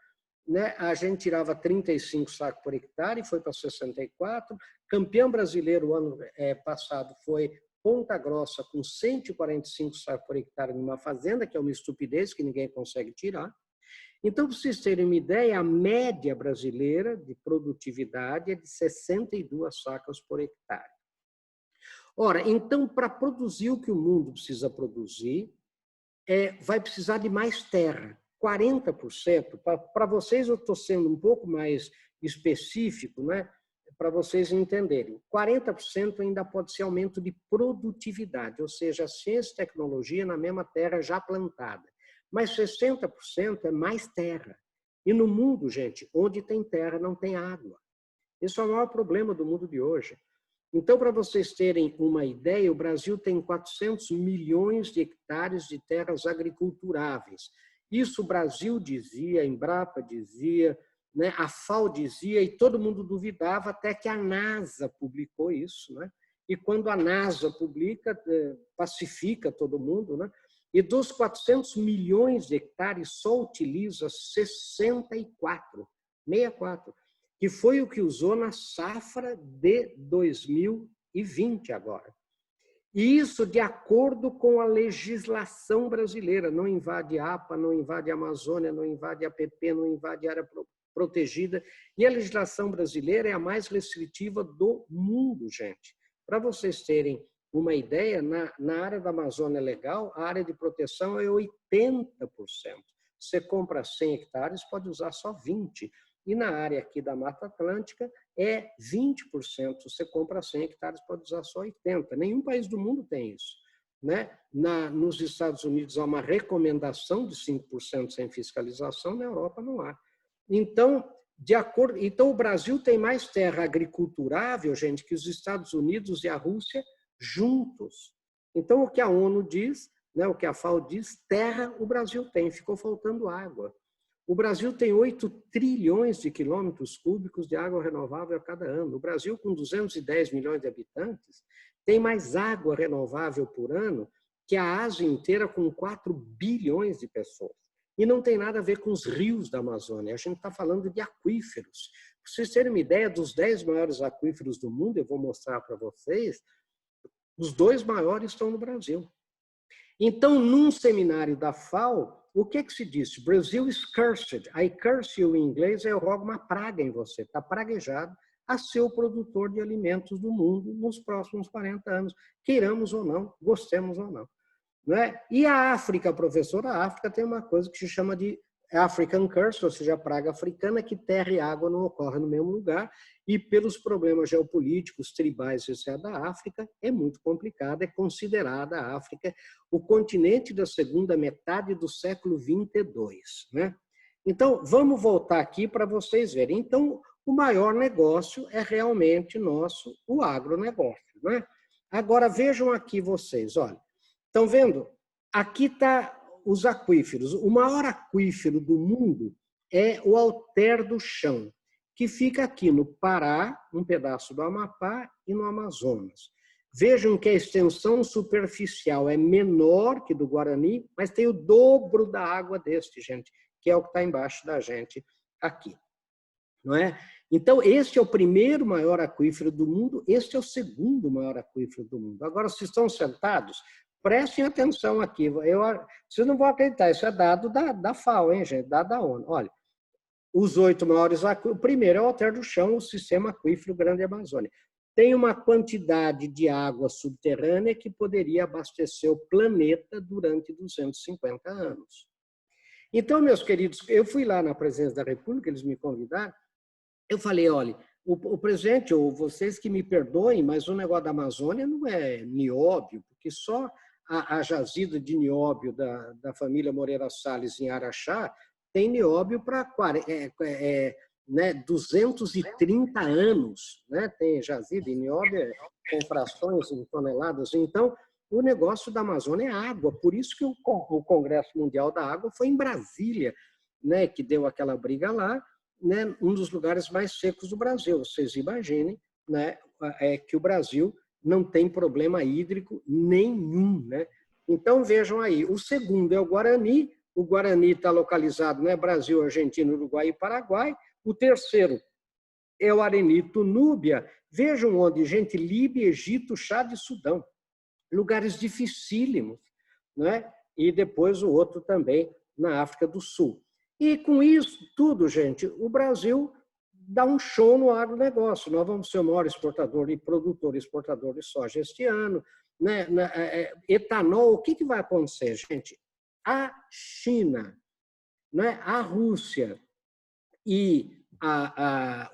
né, a gente tirava 35 sacos por hectare, foi para 64. Campeão brasileiro o ano passado foi Ponta Grossa, com 145 sacos por hectare numa fazenda, que é uma estupidez que ninguém consegue tirar. Então, para vocês terem uma ideia, a média brasileira de produtividade é de 62 sacas por hectare. Ora, então, para produzir o que o mundo precisa produzir, vai precisar de mais terra. 40%, para vocês eu estou sendo um pouco mais específico, né? Para vocês entenderem. 40% ainda pode ser aumento de produtividade, ou seja, ciência e tecnologia na mesma terra já plantada. Mas 60% é mais terra. E no mundo, gente, onde tem terra não tem água. Esse é o maior problema do mundo de hoje. Então, para vocês terem uma ideia, o Brasil tem 400 milhões de hectares de terras agriculturáveis. Isso o Brasil dizia, a Embrapa dizia, né? A FAO dizia, e todo mundo duvidava, até que a NASA publicou isso, né? E quando a NASA publica, pacifica todo mundo, né? E dos 400 milhões de hectares, só utiliza 64, que foi o que usou na safra de 2020 agora. E isso de acordo com a legislação brasileira, não invade APA, não invade Amazônia, não invade APP, não invade área protegida. E a legislação brasileira é a mais restritiva do mundo, gente. Para vocês terem uma ideia, na área da Amazônia legal, a área de proteção é 80%. Você compra 100 hectares, pode usar só 20. E na área aqui da Mata Atlântica é 20%. Você compra 100 hectares, pode usar só 80. Nenhum país do mundo tem isso, né? Nos Estados Unidos há uma recomendação de 5% sem fiscalização, na Europa não há. Então, então o Brasil tem mais terra agriculturável, gente, que os Estados Unidos e a Rússia juntos. Então, o que a ONU diz, né, o que a FAO diz, terra o Brasil tem, ficou faltando água. O Brasil tem 8 trilhões de quilômetros cúbicos de água renovável a cada ano. O Brasil, com 210 milhões de habitantes, tem mais água renovável por ano que a Ásia inteira, com 4 bilhões de pessoas. E não tem nada a ver com os rios da Amazônia. A gente está falando de aquíferos. Para vocês terem uma ideia, dos 10 maiores aquíferos do mundo, eu vou mostrar para vocês, os 2 maiores estão no Brasil. Então, num seminário da FAO, o que se disse? Brazil is cursed. I curse you em inglês, eu rogo uma praga em você. Está praguejado a ser o produtor de alimentos do mundo nos próximos 40 anos. Queiramos ou não, gostemos ou não. Não é? E a África, professora, a África tem uma coisa que se chama de African Curse, ou seja, a praga africana, que terra e água não ocorrem no mesmo lugar, e pelos problemas geopolíticos, tribais, etc., da África, é muito complicada, é considerada a África o continente da segunda metade do século 22. Né? Então, vamos voltar aqui para vocês verem. Então, o maior negócio é realmente nosso, o agronegócio. Né? Agora, vejam aqui vocês, olha, estão vendo? Aqui está os aquíferos. O maior aquífero do mundo é o Alter do Chão, que fica aqui no Pará, um pedaço do Amapá e no Amazonas. Vejam que a extensão superficial é menor que do Guarani, mas tem o dobro da água deste, gente, que é o que está embaixo da gente aqui. Não é? Então, este é o primeiro maior aquífero do mundo, este é o segundo maior aquífero do mundo. Agora, se estão sentados, prestem atenção aqui. Vocês não vão acreditar, isso é dado da FAO, hein, gente? Dado da ONU. Olha, os 8 maiores aquíferos, o primeiro é o Alter do Chão, o sistema aquífero Grande Amazônia. Tem uma quantidade de água subterrânea que poderia abastecer o planeta durante 250 anos. Então, meus queridos, eu fui lá na Presidência da República, eles me convidaram, eu falei, olha, o presidente, ou vocês que me perdoem, mas o negócio da Amazônia não é nióbio, porque só a jazida de nióbio da família Moreira Salles em Araxá tem nióbio para 230 anos, né? Tem jazida em nióbio com frações em toneladas. Então, o negócio da Amazônia é água, por isso que o Congresso Mundial da Água foi em Brasília, né? Que deu aquela briga lá, né? Um dos lugares mais secos do Brasil. Vocês imaginem, né? Que o Brasil não tem problema hídrico nenhum, né? Então, vejam aí, o segundo é o Guarani está localizado, né? Brasil, Argentina, Uruguai e Paraguai. O terceiro é o Arenito Núbia. Vejam onde, gente, Líbia, Egito, Chad e Sudão. Lugares dificílimos, né? E depois o outro também na África do Sul. E com isso tudo, gente, o Brasil dá um show no agronegócio. Nós vamos ser o maior exportador e produtor e exportador de soja este ano. Né? Etanol, o que vai acontecer, gente? A China, né? A Rússia e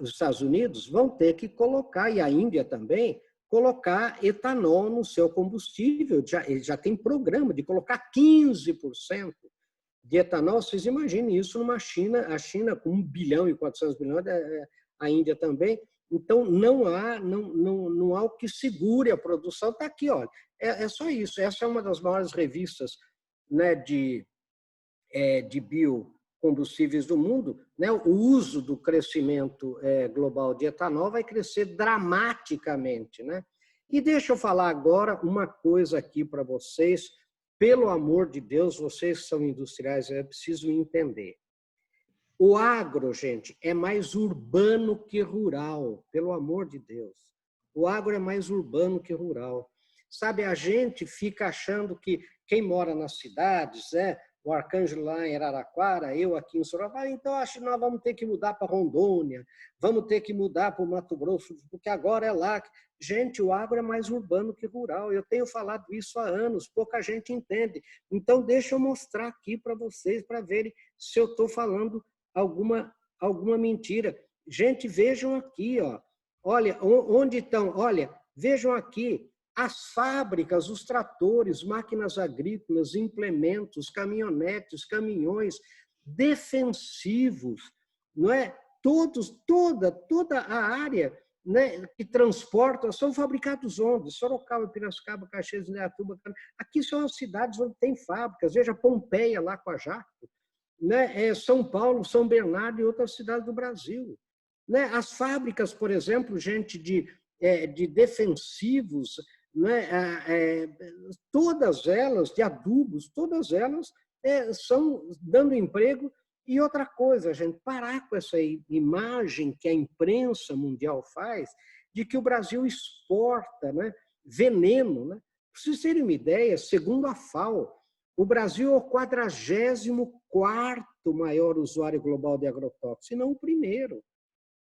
os Estados Unidos vão ter que colocar, e a Índia também, colocar etanol no seu combustível. Já tem programa de colocar 15% de etanol. Vocês imaginem isso numa China, a China com 1 bilhão e 400 bilhões, a Índia também. Então, não há o que segure a produção. Está aqui, olha. É só isso. Essa é uma das maiores revistas, né, de biocombustíveis do mundo. Né? O uso do crescimento global de etanol vai crescer dramaticamente. Né? E deixa eu falar agora uma coisa aqui para vocês. Pelo amor de Deus, vocês que são industriais, é preciso entender. O agro, gente, é mais urbano que rural, pelo amor de Deus. O agro é mais urbano que rural. Sabe, a gente fica achando que quem mora nas cidades, né? O Arcângelo lá em Araraquara, eu aqui em Sorocaba, então acho que nós vamos ter que mudar para Rondônia, vamos ter que mudar para o Mato Grosso, porque agora é lá. Gente, o agro é mais urbano que rural. Eu tenho falado isso há anos, pouca gente entende. Então, deixa eu mostrar aqui para vocês, para verem se eu estou falando alguma mentira. Gente, vejam aqui, ó. Olha, onde estão? Olha, vejam aqui. As fábricas, os tratores, máquinas agrícolas, implementos, caminhonetes, caminhões defensivos, não é? Toda a área, né, que transporta são fabricados onde? Sorocaba, Piracicaba, Caxias, Indaiatuba. Aqui são as cidades onde tem fábricas. Veja Pompeia lá com a Jacto, né? São Paulo, São Bernardo e outras cidades do Brasil. Né? As fábricas, por exemplo, gente, de defensivos, né? Todas elas, de adubos, todas elas são dando emprego. E outra coisa, gente, parar com essa imagem que a imprensa mundial faz de que o Brasil exporta, né, veneno. Né? Para vocês terem uma ideia, segundo a FAO, o Brasil é o 44º maior usuário global de agrotóxicos, e não o primeiro.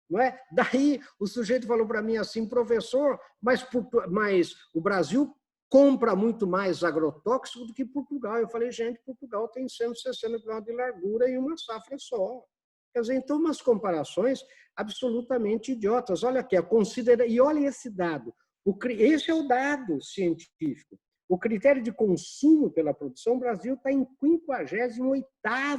Não é? Daí o sujeito falou para mim assim, professor, mas o Brasil compra muito mais agrotóxico do que Portugal. Eu falei, gente, Portugal tem 160 quilômetros de largura e uma safra só. Quer dizer, então, umas comparações absolutamente idiotas. Olha aqui, e olha esse dado. Esse é o dado científico. O critério de consumo pela produção, o Brasil está em 58º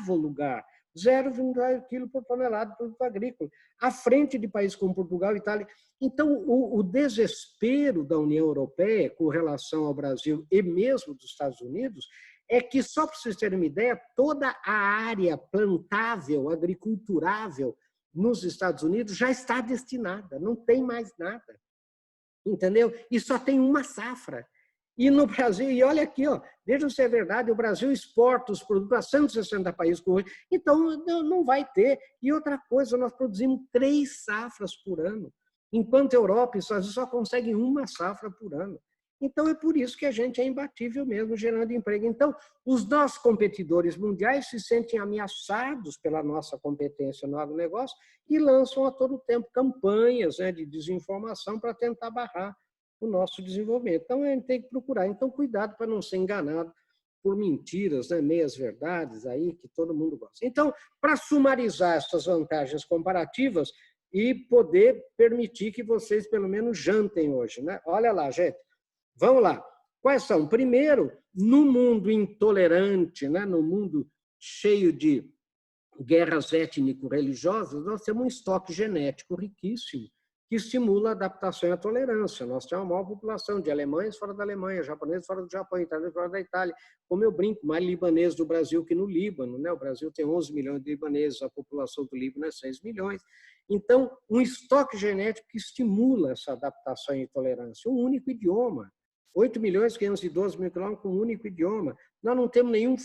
lugar. 0,1 kg por tonelada de produto agrícola, à frente de países como Portugal e Itália. Então, o desespero da União Europeia com relação ao Brasil e mesmo dos Estados Unidos é que, só para vocês terem uma ideia, toda a área plantável, agriculturável nos Estados Unidos já está destinada, não tem mais nada, entendeu? E só tem uma safra. E no Brasil, e olha aqui, ó, veja se é verdade, o Brasil exporta os produtos a 160 países por ano, então não vai ter. E outra coisa, nós produzimos 3 safras por ano, enquanto a Europa e os Estados Unidos só conseguem uma safra por ano. Então, é por isso que a gente é imbatível mesmo, gerando emprego. Então, os nossos competidores mundiais se sentem ameaçados pela nossa competência no agronegócio e lançam a todo tempo campanhas, né, de desinformação para tentar barrar o nosso desenvolvimento. Então, a gente tem que procurar. Então, cuidado para não ser enganado por mentiras, né, meias-verdades aí, que todo mundo gosta. Então, para sumarizar essas vantagens comparativas e poder permitir que vocês, pelo menos, jantem hoje, né? Olha lá, gente. Vamos lá. Quais são? Primeiro, no mundo intolerante, né, no mundo cheio de guerras étnico-religiosas, nós temos um estoque genético riquíssimo que estimula a adaptação e a tolerância. Nós temos a maior população de alemães fora da Alemanha, japoneses fora do Japão, italianos fora da Itália. Como eu brinco, mais libaneses do Brasil que no Líbano, né? O Brasil tem 11 milhões de libaneses, a população do Líbano é 6 milhões. Então, um estoque genético que estimula essa adaptação e tolerância. Um único idioma. 8.512.000 quilômetros com um único idioma. Nós não temos nenhum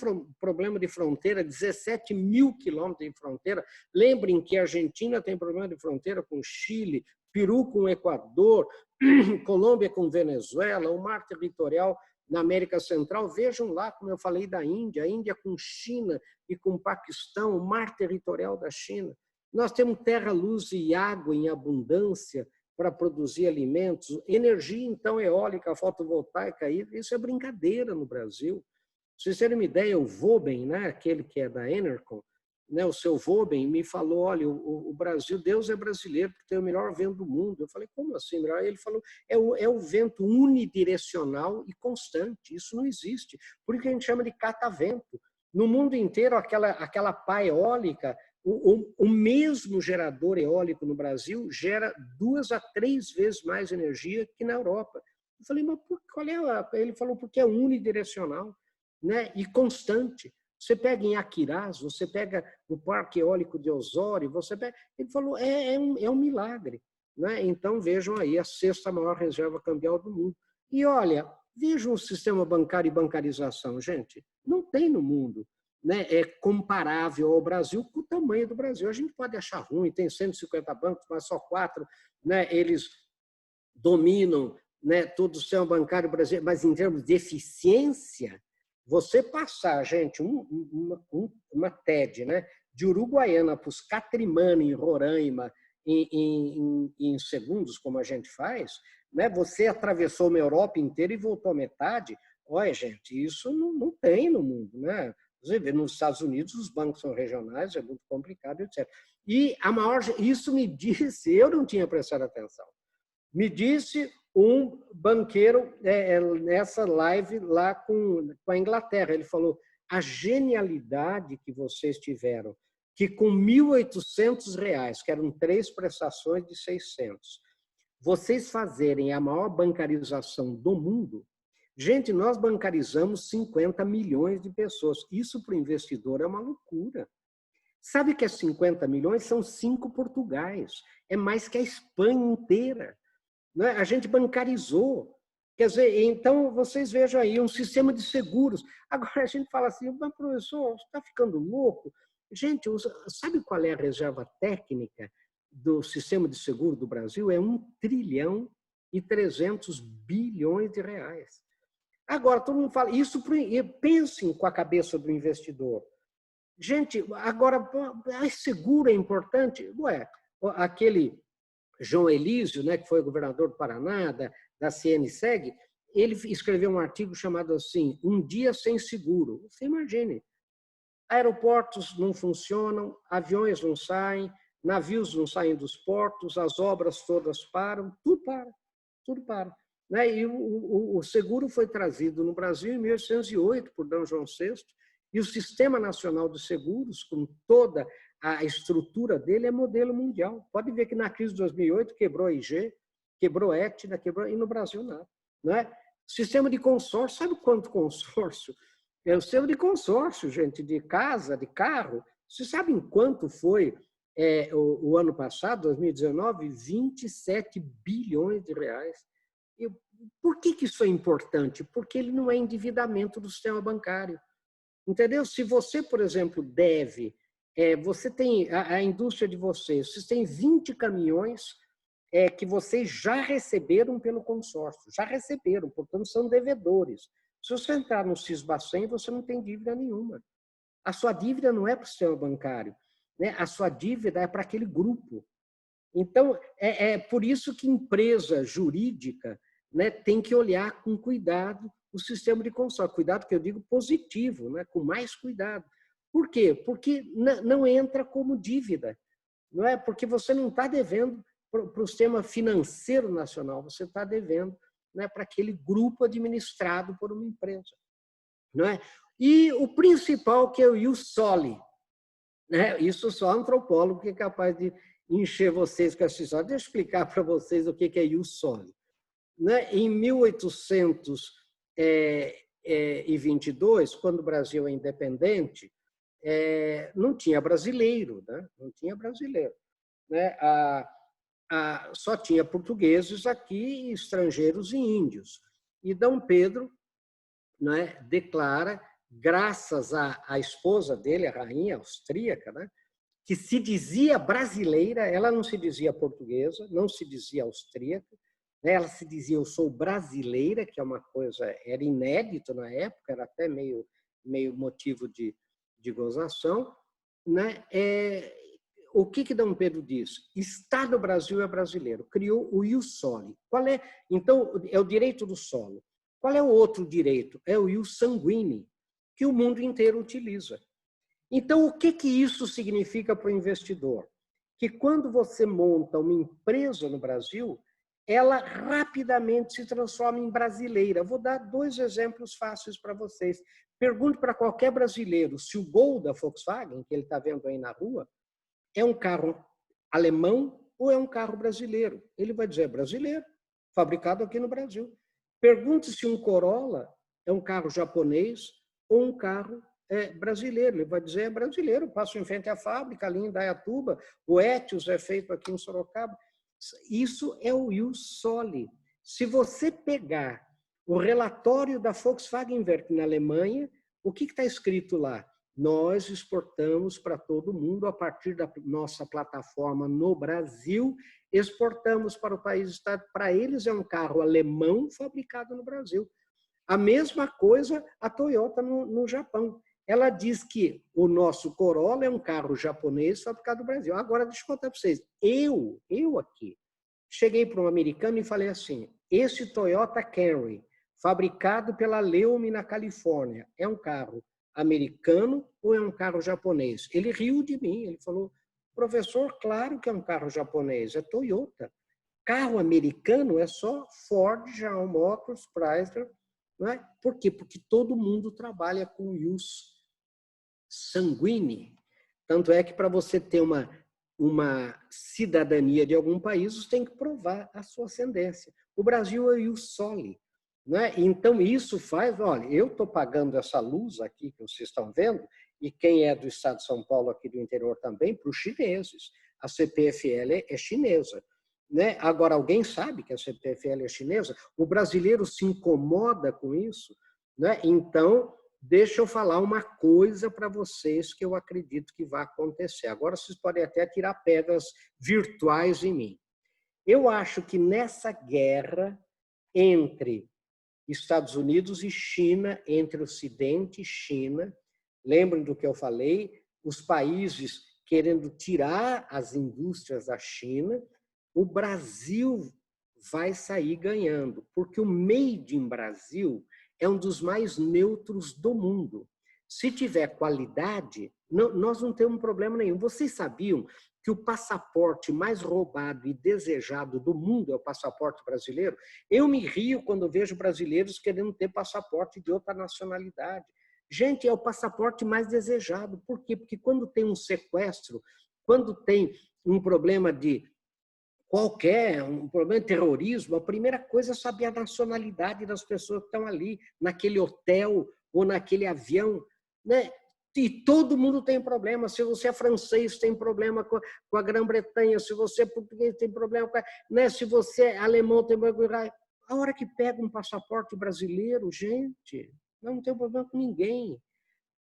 problema de fronteira, 17 mil quilômetros de fronteira. Lembrem que a Argentina tem problema de fronteira com Chile, Peru com Equador, Colômbia com Venezuela, o mar territorial na América Central. Vejam lá, como eu falei da Índia, a Índia com China e com Paquistão, o mar territorial da China. Nós temos terra, luz e água em abundância para produzir alimentos, energia, então, eólica, fotovoltaica, isso é brincadeira no Brasil. Se vocês terem uma ideia, o Vobem, né, aquele que é da Enercon, né, o seu Vobem me falou, olha, o Brasil, Deus é brasileiro, porque tem o melhor vento do mundo. Eu falei, como assim? Ele falou, é o vento unidirecional e constante, isso não existe. Por isso que a gente chama de catavento. No mundo inteiro, aquela pá eólica, o mesmo gerador eólico no Brasil gera 2 a 3 vezes mais energia que na Europa. Eu falei, mas qual é? Ele falou, porque é unidirecional, né? E constante. Você pega em Aquirás, você pega o Parque Eólico de Osório, você pega... Ele falou, é um milagre, né? Então, vejam aí, a 6ª maior reserva cambial do mundo. E olha, vejam o sistema bancário e bancarização, gente, não tem no mundo, né, é comparável ao Brasil com o tamanho do Brasil. A gente pode achar ruim, tem 150 bancos, mas só 4, né, eles dominam, né, todo o sistema bancário brasileiro, mas em termos de eficiência, você passar, gente, uma TED, né, de Uruguaiana para os Catrimana, em Roraima, em segundos, como a gente faz, né, você atravessou uma Europa inteira e voltou à metade. Olha, gente, isso não tem no mundo, né? Você vê, nos Estados Unidos, os bancos são regionais, é muito complicado, etc. E isso me disse, eu não tinha prestado atenção, me disse um banqueiro nessa live lá com a Inglaterra. Ele falou, a genialidade que vocês tiveram, que com R$1.800, que eram 3 prestações de 600, vocês fazerem a maior bancarização do mundo. Gente, nós bancarizamos 50 milhões de pessoas. Isso para o investidor é uma loucura. Sabe que é 50 milhões? São 5 Portugais. É mais que a Espanha inteira. Não é? A gente bancarizou. Quer dizer, então, vocês vejam aí, um sistema de seguros. Agora a gente fala assim, mas professor, você está ficando louco? Gente, sabe qual é a reserva técnica do sistema de seguro do Brasil? É 1.300 bilhões de reais. Agora, todo mundo fala, isso pensem com a cabeça do investidor. Gente, agora, seguro é importante? Ué, aquele João Elísio, né, que foi governador do Paraná, da CNSEG, ele escreveu um artigo chamado assim, Um Dia Sem Seguro. Você imagine, aeroportos não funcionam, aviões não saem, navios não saem dos portos, as obras todas param, tudo para. E o seguro foi trazido no Brasil em 1808 por D. João VI, e o Sistema Nacional de Seguros, com toda a estrutura dele, é modelo mundial. Pode ver que na crise de 2008 quebrou a IG, quebrou a Aetna, e no Brasil nada. Sistema de consórcio, sabe quanto consórcio É o sistema de consórcio, gente, de casa, de carro. Vocês sabem quanto foi o ano passado, 2019? 27 bilhões de reais. E por que isso é importante? Porque ele não é endividamento do sistema bancário. Entendeu? Se você, por exemplo, deve, você tem a indústria de vocês têm 20 caminhões que vocês já receberam pelo consórcio, já receberam, portanto, são devedores. Se você entrar no Sisbacen, você não tem dívida nenhuma. A sua dívida não é para o sistema bancário, né? A sua dívida é para aquele grupo. Então, é por isso que empresa jurídica, né, tem que olhar com cuidado o sistema de consórcio. Cuidado que eu digo positivo, né, com mais cuidado. Por quê? Porque não entra como dívida. Não é? Porque você não está devendo para o sistema financeiro nacional, você está devendo, né, para aquele grupo administrado por uma empresa. Não é? E o principal, que é o ius soli, né? Isso só antropólogo que é capaz de encher vocês com essa história. Deixa eu explicar para vocês o que é ius soli. Né? Em 1822, quando o Brasil é independente, não tinha brasileiro, né? Não tinha brasileiro. Né? Só tinha portugueses aqui, estrangeiros e índios. E Dom Pedro, né, declara, graças à esposa dele, a rainha austríaca, né, que se dizia brasileira, ela não se dizia portuguesa, não se dizia austríaca, né, ela se dizia eu sou brasileira, que é uma coisa, era inédito na época, era até meio motivo de gozação. Né? O que Dom Pedro diz? Está no Brasil é brasileiro. Criou o ius soli. Qual é? Então, é o direito do solo. Qual é o outro direito? É o ius sanguíneo, que o mundo inteiro utiliza. Então, o que isso significa para o investidor? Que quando você monta uma empresa no Brasil, ela rapidamente se transforma em brasileira. Vou dar 2 exemplos fáceis para vocês. Pergunte para qualquer brasileiro se o Gol da Volkswagen, que ele está vendo aí na rua, é um carro alemão ou é um carro brasileiro. Ele vai dizer brasileiro, fabricado aqui no Brasil. Pergunte se um Corolla é um carro japonês ou um carro brasileiro. Ele vai dizer é brasileiro, passo em frente à fábrica ali em Indaiatuba, o Etios é feito aqui em Sorocaba. Isso é o ius soli. Se você pegar o relatório da Volkswagen Werk na Alemanha, o que está escrito lá? Nós exportamos para todo mundo a partir da nossa plataforma no Brasil, exportamos para o país estado. Para eles é um carro alemão fabricado no Brasil. A mesma coisa a Toyota no Japão. Ela diz que o nosso Corolla é um carro japonês fabricado no Brasil. Agora, deixa eu contar para vocês. Eu aqui, cheguei para um americano e falei assim, esse Toyota Camry, fabricado pela Leume na Califórnia, é um carro americano ou é um carro japonês? Ele riu de mim, ele falou, professor, claro que é um carro japonês, é Toyota. Carro americano é só Ford, General Motors, Chrysler. Não é? Por quê? Porque todo mundo trabalha com o ius sanguíneo. Tanto é que para você ter uma cidadania de algum país, você tem que provar a sua ascendência. O Brasil é o ius soli. Né? Então, isso faz... Olha, eu estou pagando essa luz aqui que vocês estão vendo, e quem é do estado de São Paulo, aqui do interior também, para os chineses. A CPFL é chinesa. Né? Agora, alguém sabe que a CPFL é chinesa? O brasileiro se incomoda com isso? Né? Então, deixa eu falar uma coisa para vocês que eu acredito que vai acontecer. Agora, vocês podem até tirar pedras virtuais em mim. Eu acho que nessa guerra entre Estados Unidos e China, entre Ocidente e China, lembrem do que eu falei, os países querendo tirar as indústrias da China, o Brasil vai sair ganhando, porque o Made in Brasil é um dos mais neutros do mundo. Se tiver qualidade, nós não temos problema nenhum. Vocês sabiam que o passaporte mais roubado e desejado do mundo é o passaporte brasileiro? Eu me rio quando vejo brasileiros querendo ter passaporte de outra nacionalidade. Gente, é o passaporte mais desejado. Por quê? Porque quando tem um sequestro, quando tem um problema de um problema de terrorismo, a primeira coisa é saber a nacionalidade das pessoas que estão ali, naquele hotel ou naquele avião, né? E todo mundo tem problema. Se você é francês, tem problema com a Grã-Bretanha. Se você é português, tem problema com né? Se você é alemão, tem problema com a hora que pega um passaporte brasileiro, gente, não tem problema com ninguém.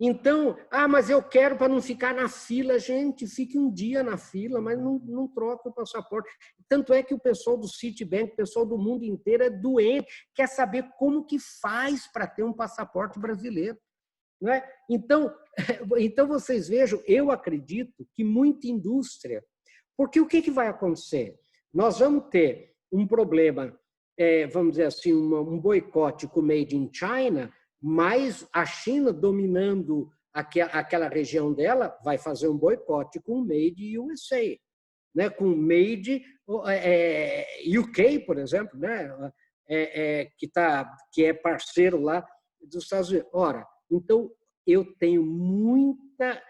Então, mas eu quero para não ficar na fila, gente, fique um dia na fila, mas não troque o passaporte. Tanto é que o pessoal do Citibank, o pessoal do mundo inteiro é doente, quer saber como que faz para ter um passaporte brasileiro. Não é? Então, vocês vejam, eu acredito que muita indústria, porque o que vai acontecer? Nós vamos ter um problema, vamos dizer assim, um boicote com o Made in China, mas a China, dominando aquela região dela, vai fazer um boicote com o Made USA, né? Com o Made UK, por exemplo, né? Que é parceiro lá dos Estados Unidos. Ora, então, eu tenho muita,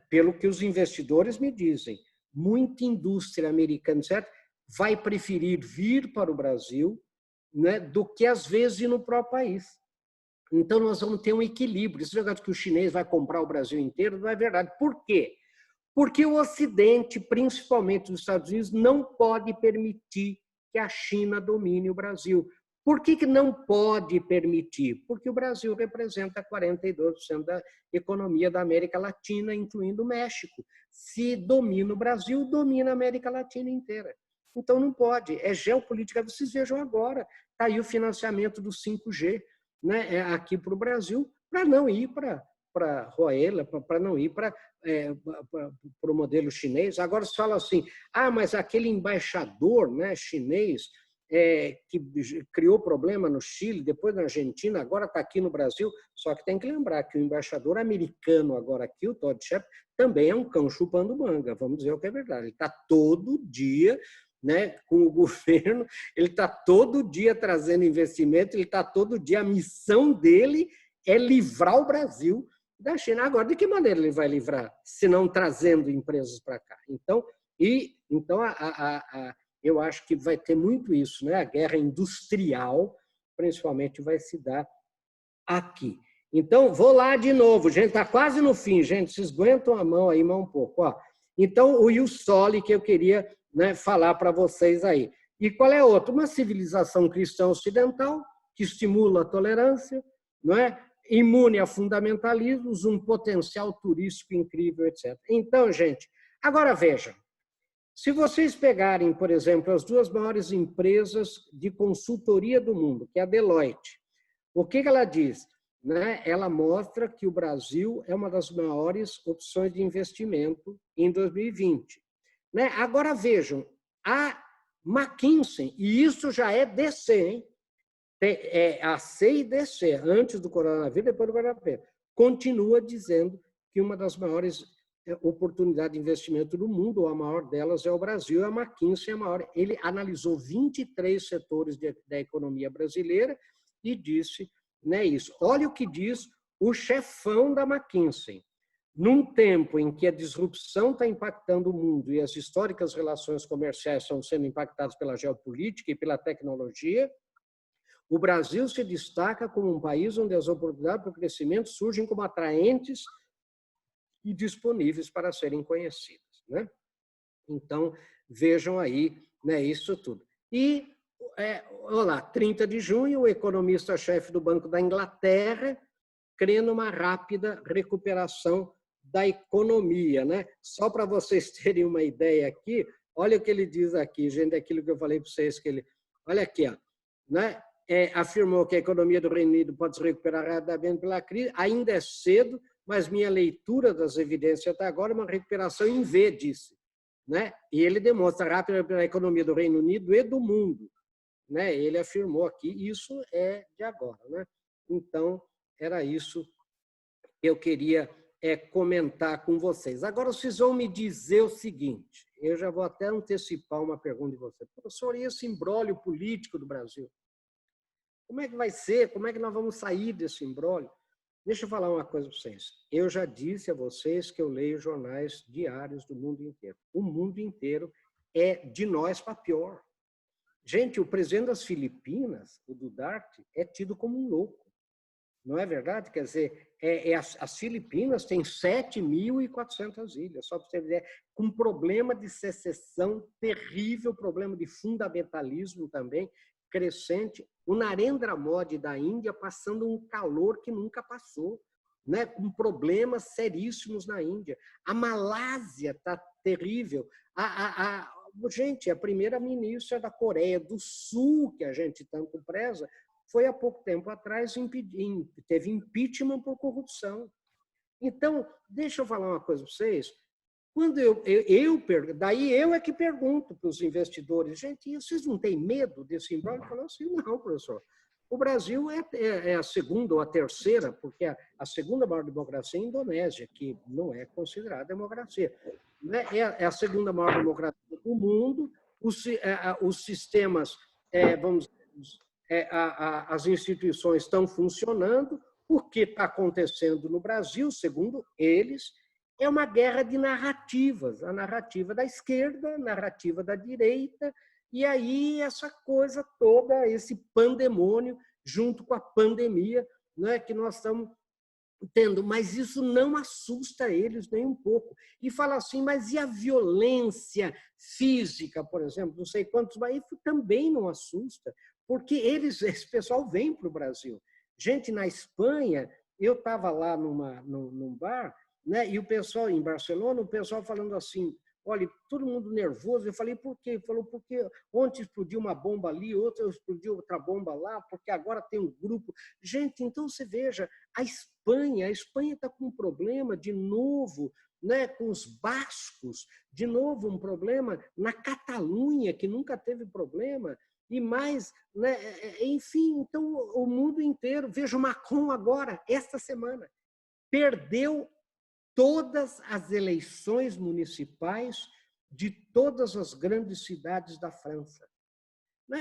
pelo que os investidores me dizem, muita indústria americana, certo? Vai preferir vir para o Brasil, né, do que, às vezes, ir no próprio país. Então, nós vamos ter um equilíbrio. Esse negócio que o chinês vai comprar o Brasil inteiro não é verdade. Por quê? Porque o Ocidente, principalmente os Estados Unidos, não pode permitir que a China domine o Brasil. Por que não pode permitir? Porque o Brasil representa 42% da economia da América Latina, incluindo o México. Se domina o Brasil, domina a América Latina inteira. Então, não pode. É geopolítica. Vocês vejam agora, está aí o financiamento do 5G, né, aqui para o Brasil, para não ir para Roela, para não ir para o modelo chinês. Agora se fala assim, mas aquele embaixador, né, chinês que criou problema no Chile, depois na Argentina, agora está aqui no Brasil, só que tem que lembrar que o embaixador americano agora aqui, o Todd Shep, também é um cão chupando manga, vamos dizer o que é verdade. Ele está todo dia, né, com o governo, ele está todo dia trazendo investimento, ele está todo dia, a missão dele é livrar o Brasil da China. Agora, de que maneira ele vai livrar? Se não trazendo empresas para cá. Então, eu acho que vai ter muito isso, né? A guerra industrial, principalmente, vai se dar aqui. Então, vou lá de novo, gente, está quase no fim, gente, vocês aguentam a mão aí, um pouco. Ó. Então, o Ius Soli, que eu queria, né, falar para vocês aí. E qual é outro? Uma civilização cristã ocidental, que estimula a tolerância, não é? Imune a fundamentalismos, um potencial turístico incrível, etc. Então, gente, agora vejam, se vocês pegarem, por exemplo, as duas maiores empresas de consultoria do mundo, que é a Deloitte, o que ela diz? Né? Ela mostra que o Brasil é uma das maiores opções de investimento em 2020. Né? Agora vejam, a McKinsey, e isso já é DC, hein? A C e DC, antes do coronavírus, depois do coronavírus, continua dizendo que uma das maiores oportunidades de investimento do mundo, ou a maior delas, é o Brasil, e a McKinsey é a maior. Ele analisou 23 setores da economia brasileira e disse, né, isso. Olha o que diz o chefão da McKinsey. Num tempo em que a disrupção está impactando o mundo e as históricas relações comerciais estão sendo impactadas pela geopolítica e pela tecnologia, o Brasil se destaca como um país onde as oportunidades para o crescimento surgem como atraentes e disponíveis para serem conhecidas. Né? Então, vejam aí, né, isso tudo. E, olá, 30 de junho, o economista-chefe do Banco da Inglaterra crê numa rápida recuperação da economia. Né? Só para vocês terem uma ideia aqui, olha o que ele diz aqui, gente, aquilo que eu falei para vocês, que ele... Olha aqui, ó, né? Afirmou que a economia do Reino Unido pode se recuperar rapidamente pela crise, ainda é cedo, mas minha leitura das evidências até agora é uma recuperação em V, disse. Né? E ele demonstra rápida pela economia do Reino Unido e do mundo. Né? Ele afirmou aqui, isso é de agora. Né? Então, era isso que eu queria comentar com vocês. Agora, vocês vão me dizer o seguinte, eu já vou até antecipar uma pergunta de vocês. Professor, e esse imbróglio político do Brasil? Como é que vai ser? Como é que nós vamos sair desse imbróglio? Deixa eu falar uma coisa para vocês. Eu já disse a vocês que eu leio jornais diários do mundo inteiro. O mundo inteiro é de nós para pior. Gente, o presidente das Filipinas, o Duterte, é tido como um louco. Não é verdade? Quer dizer, as Filipinas têm 7.400 ilhas, só para você ver, com problema de secessão terrível, problema de fundamentalismo também crescente. O Narendra Modi da Índia passando um calor que nunca passou, né? Com problemas seríssimos na Índia. A Malásia está terrível. Gente, a primeira-ministra da Coreia do Sul, que a gente tanto preza, foi há pouco tempo atrás, teve impeachment por corrupção. Então, deixa eu falar uma coisa para vocês. Quando daí eu é que pergunto para os investidores, gente, vocês não têm medo desse imbróglio? Eu falo assim, não, professor. O Brasil é a segunda ou a terceira, porque a segunda maior democracia é a Indonésia, que não é considerada democracia. É a segunda maior democracia do mundo, os sistemas, vamos dizer, as instituições estão funcionando. O que está acontecendo no Brasil, segundo eles, é uma guerra de narrativas, a narrativa da esquerda, a narrativa da direita, e aí essa coisa toda, esse pandemônio, junto com a pandemia, né, que nós estamos tendo. Mas isso não assusta eles nem um pouco. E fala assim, mas e a violência física, por exemplo, não sei quantos, mas isso também não assusta, porque esse pessoal vem para o Brasil. Gente, na Espanha, eu estava lá num bar, né, e o pessoal em Barcelona, o pessoal falando assim, olha, todo mundo nervoso. Eu falei, por quê? Ele falou, porque ontem explodiu uma bomba ali, outra explodiu outra bomba lá, porque agora tem um grupo. Gente, então você veja, a Espanha está com um problema de novo, né, com os bascos, de novo um problema na Catalunha, que nunca teve problema, e mais, né, enfim, então o mundo inteiro, veja o Macron agora, esta semana, perdeu todas as eleições municipais de todas as grandes cidades da França.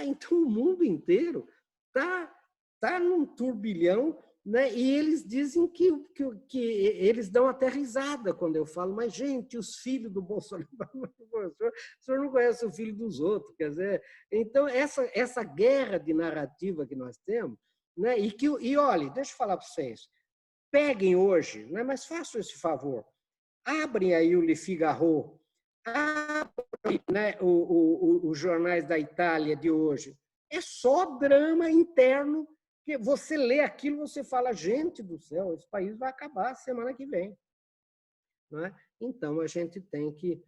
Então, o mundo inteiro está num turbilhão, né? E eles dizem que eles dão até risada quando eu falo, mas, gente, os filhos do Bolsonaro, o senhor não conhece o filho dos outros, quer dizer, então, essa guerra de narrativa que nós temos, né? E olha, deixa eu falar para vocês, peguem hoje, né, mas façam esse favor, abrem aí o Le Figaro, abrem, né, os jornais da Itália de hoje. É só drama interno, que você lê aquilo, você fala, gente do céu, esse país vai acabar semana que vem. Não é? Então, a gente tem que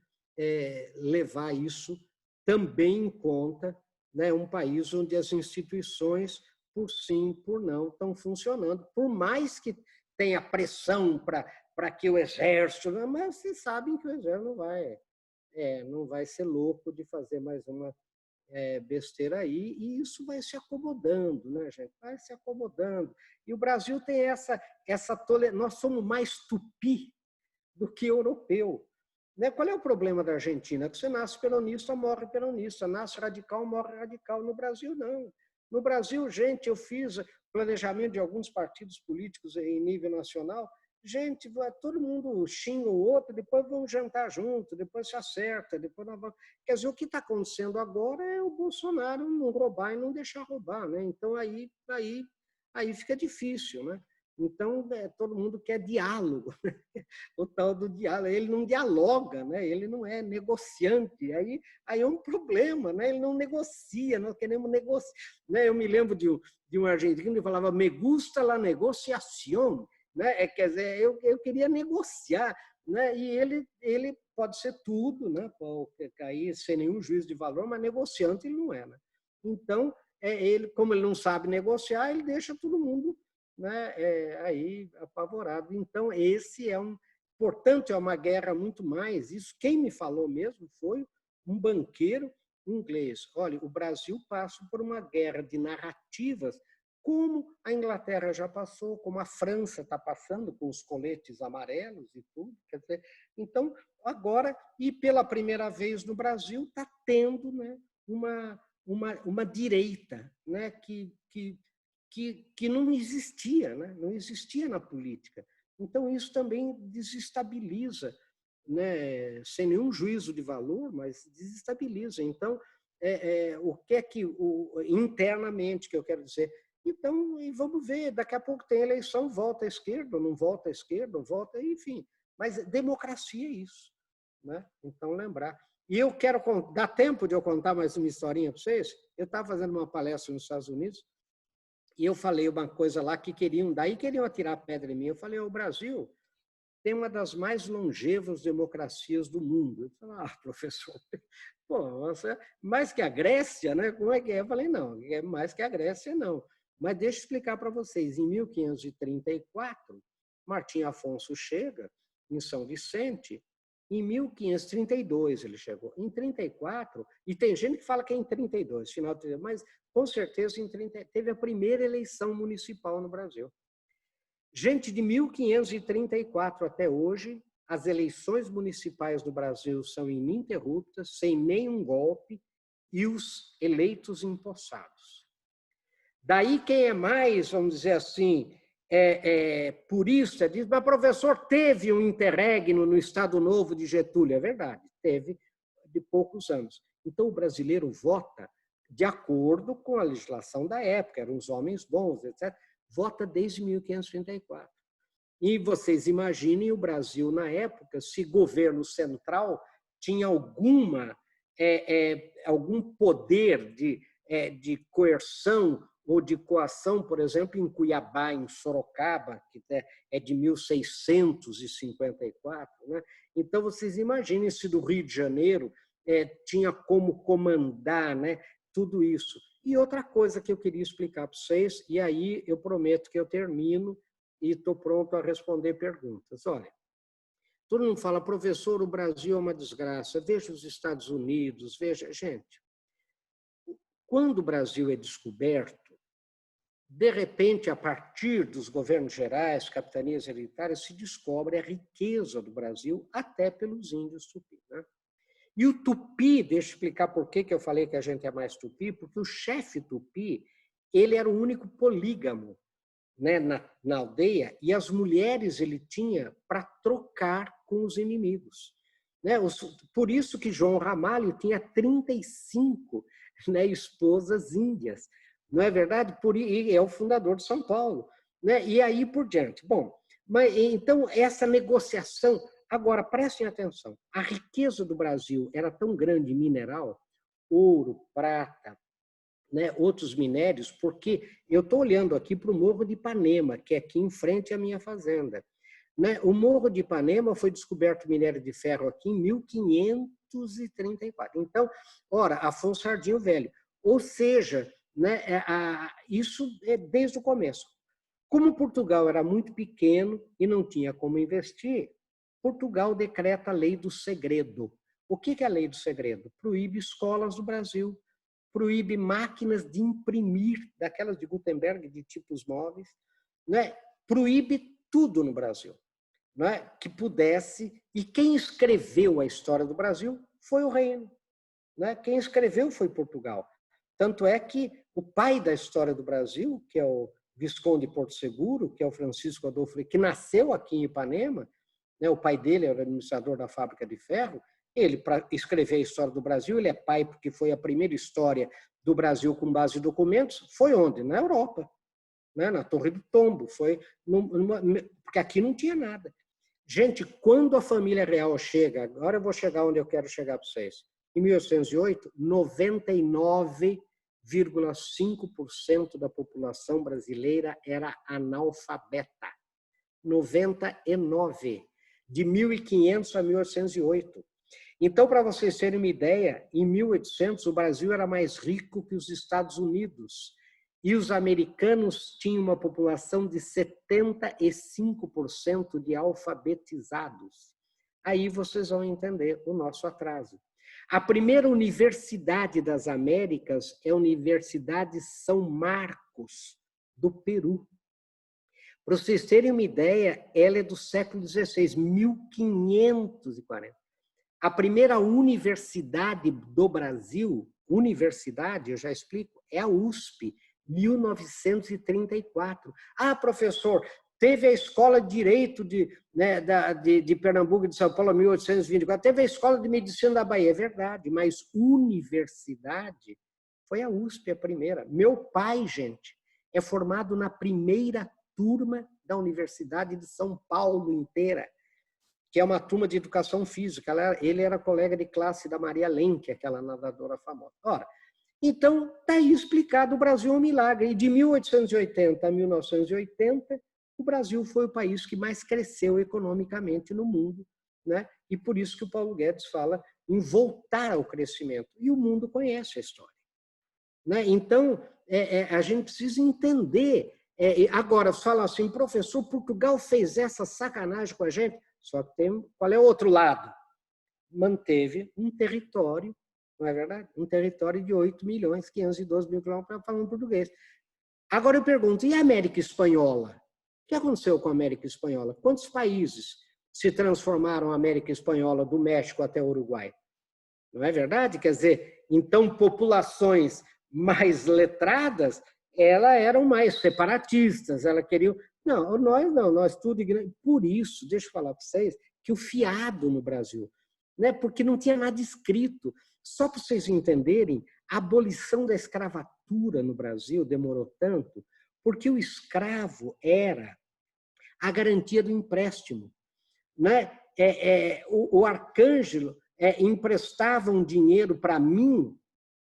levar isso também em conta, né, um país onde as instituições, por sim, por não, estão funcionando, por mais que tenha pressão para que o exército, mas vocês sabem que o exército não vai ser louco de fazer mais uma besteira aí, e isso vai se acomodando, né, gente? Vai se acomodando. E o Brasil tem essa tolerância, nós somos mais tupi do que europeu. Né? Qual é o problema da Argentina? Que você nasce peronista, morre peronista, nasce radical, morre radical. No Brasil, não. No Brasil, gente, eu fiz planejamento de alguns partidos políticos em nível nacional. Gente, todo mundo xinga o outro, depois vamos jantar junto, depois se acerta, depois nós vamos... Quer dizer, o que está acontecendo agora é o Bolsonaro não roubar e não deixar roubar, né? Então aí fica difícil, né? Então todo mundo quer diálogo, né? O tal do diálogo, ele não dialoga, né? Ele não é negociante, aí é um problema, né? Ele não negocia, nós queremos negociar, né? Eu me lembro de um argentino que falava me gusta la negociación, né? Quer dizer, eu queria negociar, né? E ele pode ser tudo, né? Pode cair sem nenhum juízo de valor, mas negociante ele não é, né? Então, como ele não sabe negociar, ele deixa todo mundo, né, aí apavorado. Então, portanto, é uma guerra muito mais. Isso quem me falou mesmo foi um banqueiro inglês. Olha, o Brasil passa por uma guerra de narrativas, como a Inglaterra já passou, como a França está passando com os coletes amarelos e tudo. Quer dizer, então, agora, e pela primeira vez no Brasil, está tendo, né, uma direita, né, que não existia, né? Não existia na política. Então, isso também desestabiliza, né? Sem nenhum juízo de valor, mas desestabiliza. Então, o que é que internamente, que eu quero dizer, Então, e vamos ver, daqui a pouco tem eleição, volta à esquerda, não volta à esquerda, volta, enfim. Mas democracia é isso, né? Então, lembrar. E eu quero, dá tempo de eu contar mais uma historinha para vocês? Eu estava fazendo uma palestra nos Estados Unidos e eu falei uma coisa lá que queriam atirar pedra em mim. Eu falei, o Brasil tem uma das mais longevas democracias do mundo. Eu falei, professor, pô, mais que a Grécia, né? Como é que é? Eu falei, não, é mais que a Grécia, não. Mas deixa eu explicar para vocês. Em 1534, Martim Afonso chega em São Vicente. Em 1532 ele chegou. Em 34, e tem gente que fala que é em 32, final de 32, mas com certeza em 30 teve a primeira eleição municipal no Brasil. Gente, de 1534 até hoje, as eleições municipais do Brasil são ininterruptas, sem nenhum golpe, e os eleitos empossados. Daí quem é mais, vamos dizer assim, purista, diz, mas professor, teve um interregno no Estado Novo de Getúlio. É verdade, teve de poucos anos. Então o brasileiro vota de acordo com a legislação da época, eram os homens bons, etc., vota desde 1534. E vocês imaginem o Brasil na época, se governo central tinha algum poder de coerção ou de coação, por exemplo, em Cuiabá, em Sorocaba, que é de 1654. Né? Então, vocês imaginem se do Rio de Janeiro tinha como comandar, né, tudo isso. E outra coisa que eu queria explicar para vocês, e aí eu prometo que eu termino e estou pronto a responder perguntas. Olha, todo mundo fala, professor, o Brasil é uma desgraça, veja os Estados Unidos, veja... Gente, quando o Brasil é descoberto, de repente, a partir dos governos gerais, capitanias hereditárias, se descobre a riqueza do Brasil, até pelos índios tupi. Né? E o tupi, deixa eu explicar por que eu falei que a gente é mais tupi, porque o chefe tupi, ele era o único polígamo, né, na aldeia, e as mulheres ele tinha para trocar com os inimigos. Né? Por isso que João Ramalho tinha 35, né, esposas índias. Não é verdade? E é o fundador de São Paulo. Né? E aí por diante. Bom, mas então essa negociação... Agora, prestem atenção, a riqueza do Brasil era tão grande em mineral, ouro, prata, né, outros minérios, porque eu estou olhando aqui para o Morro de Ipanema, que é aqui em frente à minha fazenda. Né? O Morro de Ipanema foi descoberto minério de ferro aqui em 1534. Então, ora, Afonso Sardinho Velho. Ou seja, né, isso é desde o começo. Como Portugal era muito pequeno e não tinha como investir, Portugal decreta a lei do segredo. O que é a lei do segredo? Proíbe escolas do Brasil, proíbe máquinas de imprimir, daquelas de Gutenberg, de tipos móveis, né? Proíbe tudo no Brasil, né? Que pudesse. E quem escreveu a história do Brasil foi o reino. Né? Quem escreveu foi Portugal. Tanto é que o pai da história do Brasil, que é o Visconde de Porto Seguro, que é o Francisco Adolfo, que nasceu aqui em Ipanema, né? O pai dele era administrador da fábrica de ferro. Ele, para escrever a história do Brasil, ele é pai porque foi a primeira história do Brasil com base em documentos. Foi onde? Na Europa, né? Na Torre do Tombo. Foi porque aqui não tinha nada. Gente, quando a família real chega, agora eu vou chegar onde eu quero chegar para vocês. Em 1808, 99,5% da população brasileira era analfabeta. 99%. De 1500 a 1808. Então, para vocês terem uma ideia, em 1800 o Brasil era mais rico que os Estados Unidos e os americanos tinham uma população de 75% de alfabetizados. Aí vocês vão entender o nosso atraso. A primeira universidade das Américas é a Universidade São Marcos, do Peru. Para vocês terem uma ideia, ela é do século XVI, 1540. A primeira universidade do Brasil, universidade, eu já explico, é a USP, 1934. Ah, professor, teve a Escola de Direito de Pernambuco e de São Paulo, 1824, teve a Escola de Medicina da Bahia, é verdade, mas universidade foi a USP a primeira. Meu pai, gente, é formado na primeira turma da Universidade de São Paulo inteira, que é uma turma de educação física. Ele era colega de classe da Maria Lenk, aquela nadadora famosa. Ora, então, está aí explicado, o Brasil é um milagre. E de 1880 a 1980, o Brasil foi o país que mais cresceu economicamente no mundo, né? E por isso que o Paulo Guedes fala em voltar ao crescimento. E o mundo conhece a história, né? Então, a gente precisa entender. Agora, fala assim, professor, Portugal fez essa sacanagem com a gente, só que qual é o outro lado? Manteve um território, não é verdade? Um território de 8.512.000 quilômetros falando português. Agora eu pergunto, e a América Espanhola? O que aconteceu com a América Espanhola? Quantos países se transformaram a América Espanhola do México até o Uruguai? Não é verdade? Quer dizer, então populações mais letradas, elas eram mais separatistas, elas queriam... Não, nós tudo... Por isso, deixa eu falar para vocês, que o fiado no Brasil, né? Porque não tinha nada escrito. Só para vocês entenderem, a abolição da escravatura no Brasil demorou tanto, porque o escravo era a garantia do empréstimo, né? O Arcângelo emprestava um dinheiro para mim,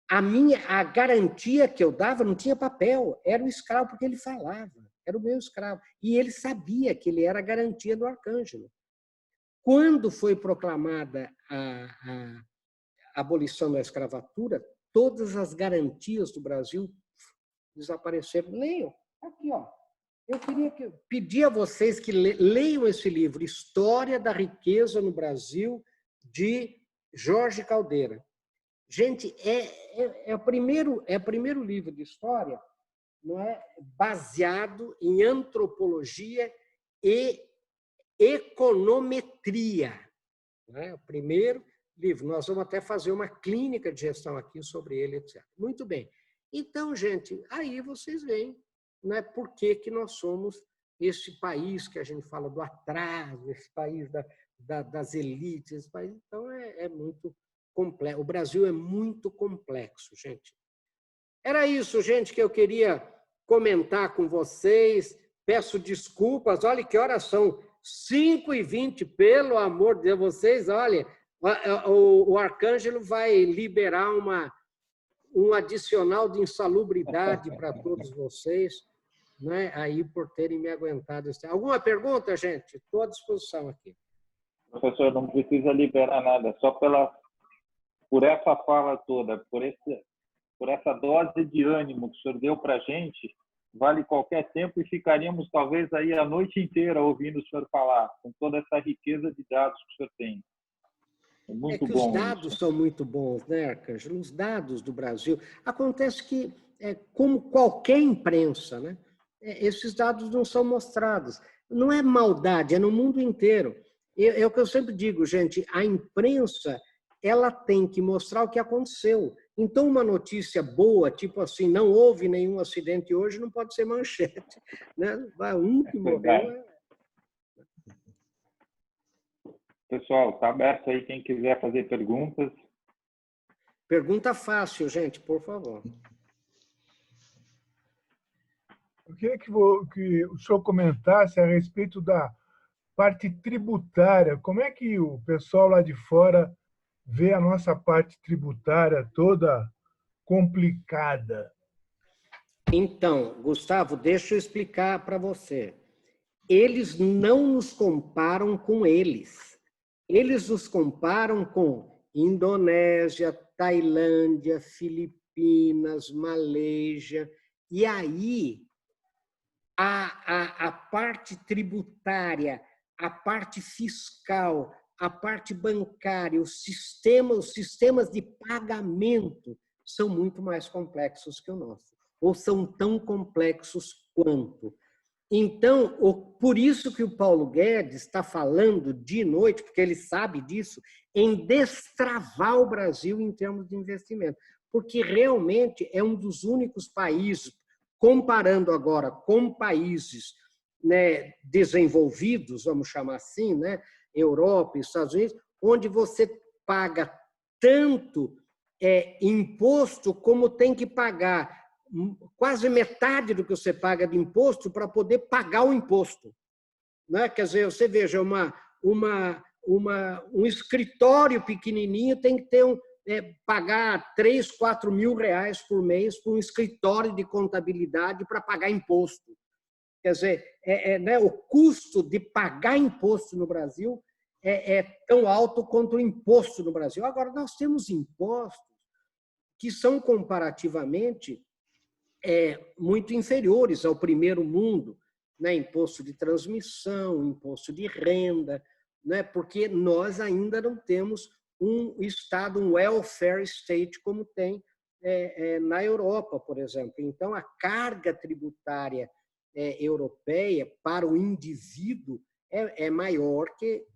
a garantia que eu dava não tinha papel, era o escravo, porque ele falava, era o meu escravo. E ele sabia que ele era a garantia do Arcângelo. Quando foi proclamada a abolição da escravatura, todas as garantias do Brasil desapareceram. Leiam, aqui, ó. Eu queria pedir a vocês que leiam esse livro, História da Riqueza no Brasil, de Jorge Caldeira. Gente, é o primeiro livro de história, não é, baseado em antropologia e econometria. Não é? O primeiro livro. Nós vamos até fazer uma clínica de gestão aqui sobre ele, etc. Muito bem. Então, gente, aí vocês veem, né, por que nós somos esse país que a gente fala do atraso, esse país das elites, esse país. Então, é muito complexo. O Brasil é muito complexo, gente. Era isso, gente, que eu queria comentar com vocês. Peço desculpas. Olha que horas são. 5h20, pelo amor de Deus. Vocês, olha, o Arcângelo vai liberar um adicional de insalubridade para todos vocês, né, aí por terem me aguentado. Alguma pergunta, gente? Estou à disposição aqui. Professor, não precisa liberar nada, só por essa fala toda, por essa dose de ânimo que o senhor deu para a gente, vale qualquer tempo e ficaríamos talvez aí a noite inteira ouvindo o senhor falar, com toda essa riqueza de dados que o senhor tem. É muito bom. Os dados são muito bons, né, Arcângelo? Os dados do Brasil. Acontece que, como qualquer imprensa, né, esses dados não são mostrados. Não é maldade, é no mundo inteiro. É o que eu sempre digo, gente, a imprensa ela tem que mostrar o que aconteceu. Então, uma notícia boa, tipo assim, não houve nenhum acidente hoje, não pode ser manchete. Né? Um que morreu... Pessoal, está aberto aí quem quiser fazer perguntas. Pergunta fácil, gente, por favor. Eu queria que o senhor comentasse a respeito da parte tributária. Como é que o pessoal lá de fora vê a nossa parte tributária toda complicada? Então, Gustavo, deixa eu explicar para você. Eles não nos comparam com eles. Eles nos comparam com Indonésia, Tailândia, Filipinas, Malásia. E aí, a parte tributária, a parte fiscal, a parte bancária, os sistemas de pagamento são muito mais complexos que o nosso, ou são tão complexos quanto. Então, por isso que o Paulo Guedes está falando de noite, porque ele sabe disso, em destravar o Brasil em termos de investimento, porque realmente é um dos únicos países, comparando agora com países, né, desenvolvidos, vamos chamar assim, né, Europa e Estados Unidos, onde você paga tanto imposto como tem que pagar quase metade do que você paga de imposto para poder pagar o imposto. Né? Quer dizer, você veja, um escritório pequenininho tem que ter pagar 3, 4 mil reais por mês para um escritório de contabilidade para pagar imposto. Quer dizer, né, o custo de pagar imposto no Brasil é tão alto quanto o imposto no Brasil. Agora, nós temos impostos que são comparativamente muito inferiores ao primeiro mundo, né? Imposto de transmissão, imposto de renda, né? Porque nós ainda não temos um Estado, um welfare state, como tem na Europa, por exemplo. Então, a carga tributária europeia para o indivíduo é maior que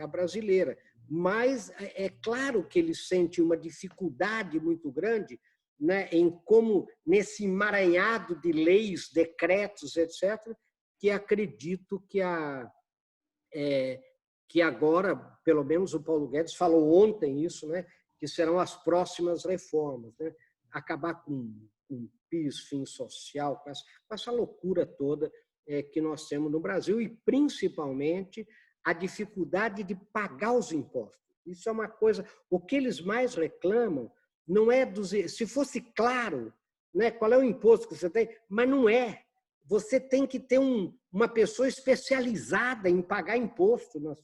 a brasileira. Mas é claro que ele sente uma dificuldade muito grande, né, em como, nesse emaranhado de leis, decretos, etc., que acredito que agora, pelo menos o Paulo Guedes falou ontem isso, né, que serão as próximas reformas, né? Acabar com PIS, fim social, com essa loucura toda que nós temos no Brasil e, principalmente, a dificuldade de pagar os impostos. Isso é uma coisa... O que eles mais reclamam não é dos... Se fosse claro, né, qual é o imposto que você tem, mas não é. Você tem que ter uma pessoa especializada em pagar imposto na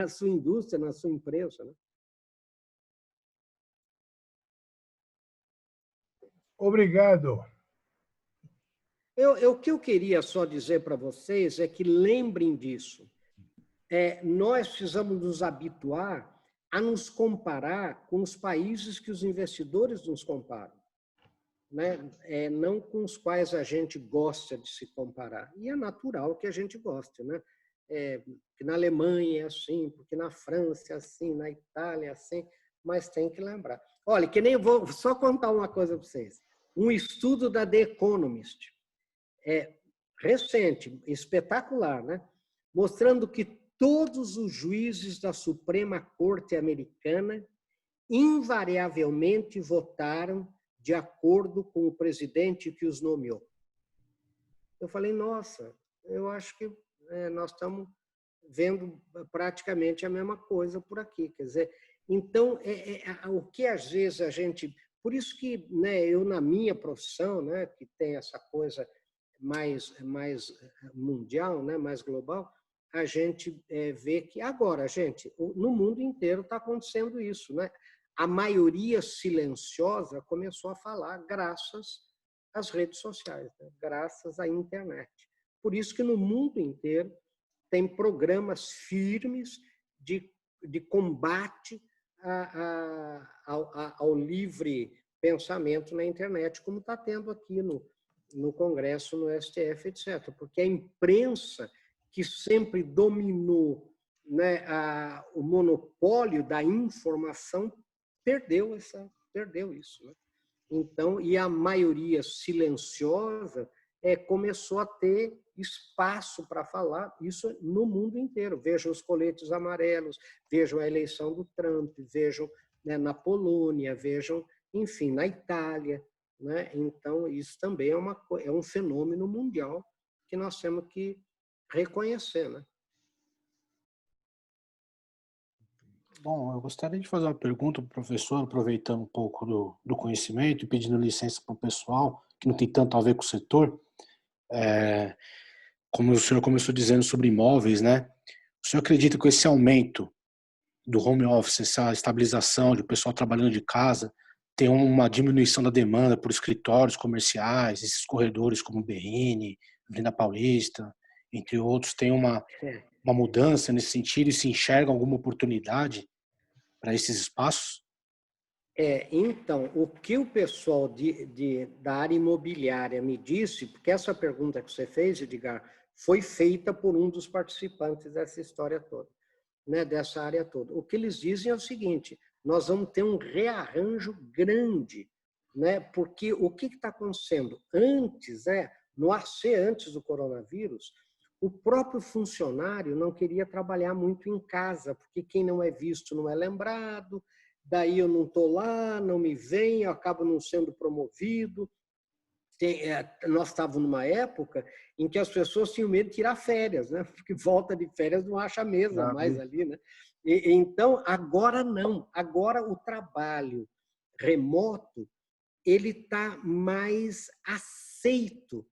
sua indústria, na sua empresa, né? Obrigado. O que eu queria só dizer para vocês é que lembrem disso. Nós precisamos nos habituar a nos comparar com os países que os investidores nos comparam, né? Não com os quais a gente gosta de se comparar. E é natural que a gente goste, né? Que na Alemanha é assim, porque na França é assim, na Itália é assim, mas tem que lembrar. Olha, que nem vou só contar uma coisa para vocês. Um estudo da The Economist, recente, espetacular, né? Mostrando que todos os juízes da Suprema Corte Americana invariavelmente votaram de acordo com o presidente que os nomeou. Eu falei, nossa, eu acho que nós estamos vendo praticamente a mesma coisa por aqui. Quer dizer, então, o que às vezes a gente... Por isso que, né, eu, na minha profissão, né, que tem essa coisa mais mundial, né, mais global, a gente vê que agora, gente, no mundo inteiro está acontecendo isso, né? A maioria silenciosa começou a falar graças às redes sociais, né? Graças à internet. Por isso que no mundo inteiro tem programas firmes de combate ao livre pensamento na internet, como está tendo aqui no Congresso, no STF, etc. Porque a imprensa, que sempre dominou, né, o monopólio da informação, perdeu isso, né? Então, e a maioria silenciosa começou a ter espaço para falar isso no mundo inteiro. Vejam os coletes amarelos, vejam a eleição do Trump, vejam, né, na Polônia, vejam, enfim, na Itália, né? Então, isso também é um fenômeno mundial que nós temos que reconhecer, né? Bom, eu gostaria de fazer uma pergunta para o professor, aproveitando um pouco do conhecimento e pedindo licença para o pessoal, que não tem tanto a ver com o setor. Como o senhor começou dizendo sobre imóveis, né? O senhor acredita que esse aumento do home office, essa estabilização de o pessoal trabalhando de casa, tem uma diminuição da demanda por escritórios comerciais, esses corredores como BN, Avenida Paulista, entre outros, tem uma mudança nesse sentido e se enxerga alguma oportunidade para esses espaços? Então, o que o pessoal da área imobiliária me disse, porque essa pergunta que você fez, Edgar, foi feita por um dos participantes dessa história toda, né, dessa área toda. O que eles dizem é o seguinte: nós vamos ter um rearranjo grande, né, porque o que está acontecendo? Antes, no AC, antes do coronavírus, o próprio funcionário não queria trabalhar muito em casa, porque quem não é visto não é lembrado, daí eu não estou lá, não me vem, eu acabo não sendo promovido. Nós estávamos numa época em que as pessoas tinham medo de tirar férias, né? Porque volta de férias não acha mesa mais ali, né? Então, agora não. Agora o trabalho remoto ele está mais aceito,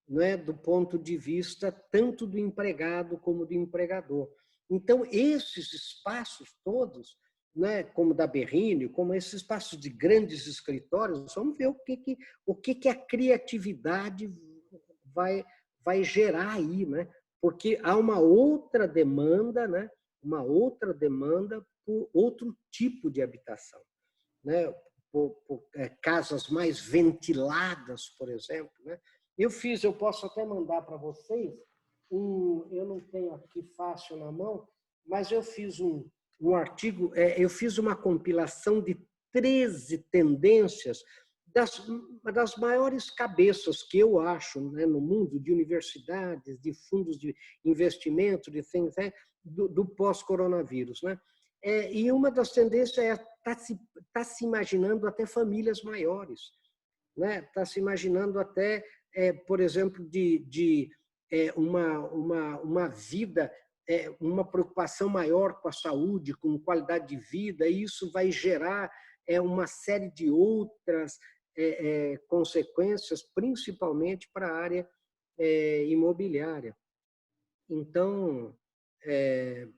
né? Do ponto de vista tanto do empregado como do empregador. Então, esses espaços todos, né, como da Berrini, como esses espaços de grandes escritórios, vamos ver o que a criatividade vai gerar aí, né? Porque há uma outra demanda, né? Uma outra demanda por outro tipo de habitação, né? Por casas mais ventiladas, por exemplo, né? Eu posso até mandar para vocês, eu não tenho aqui fácil na mão, mas eu fiz um artigo, eu fiz uma compilação de 13 tendências das maiores cabeças que eu acho, né, no mundo de universidades, de fundos de investimento, de think tank, do pós-coronavírus, né? E uma das tendências é tá se imaginando até famílias maiores, né? Tá se imaginando até, por exemplo, de uma vida, uma preocupação maior com a saúde, com qualidade de vida, e isso vai gerar uma série de outras consequências, principalmente para a área imobiliária. Então,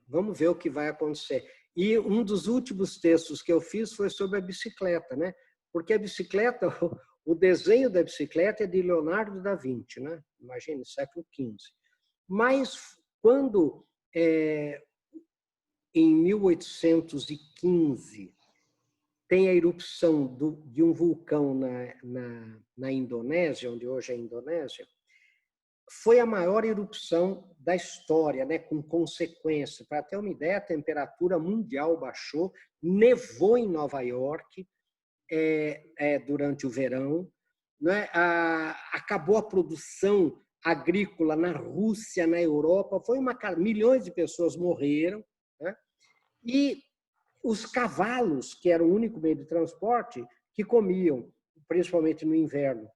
vamos ver o que vai acontecer. E um dos últimos textos que eu fiz foi sobre a bicicleta, né? Porque a bicicleta, o desenho da bicicleta é de Leonardo da Vinci, né? Imagine, século XV. Mas quando, em 1815, tem a erupção de um vulcão na Indonésia, onde hoje é a Indonésia, foi a maior erupção da história, né, com consequência. Para ter uma ideia, a temperatura mundial baixou, nevou em Nova York durante o verão, né, acabou a produção agrícola na Rússia, na Europa, milhões de pessoas morreram, né, e os cavalos, que era o único meio de transporte, que comiam, principalmente no inverno,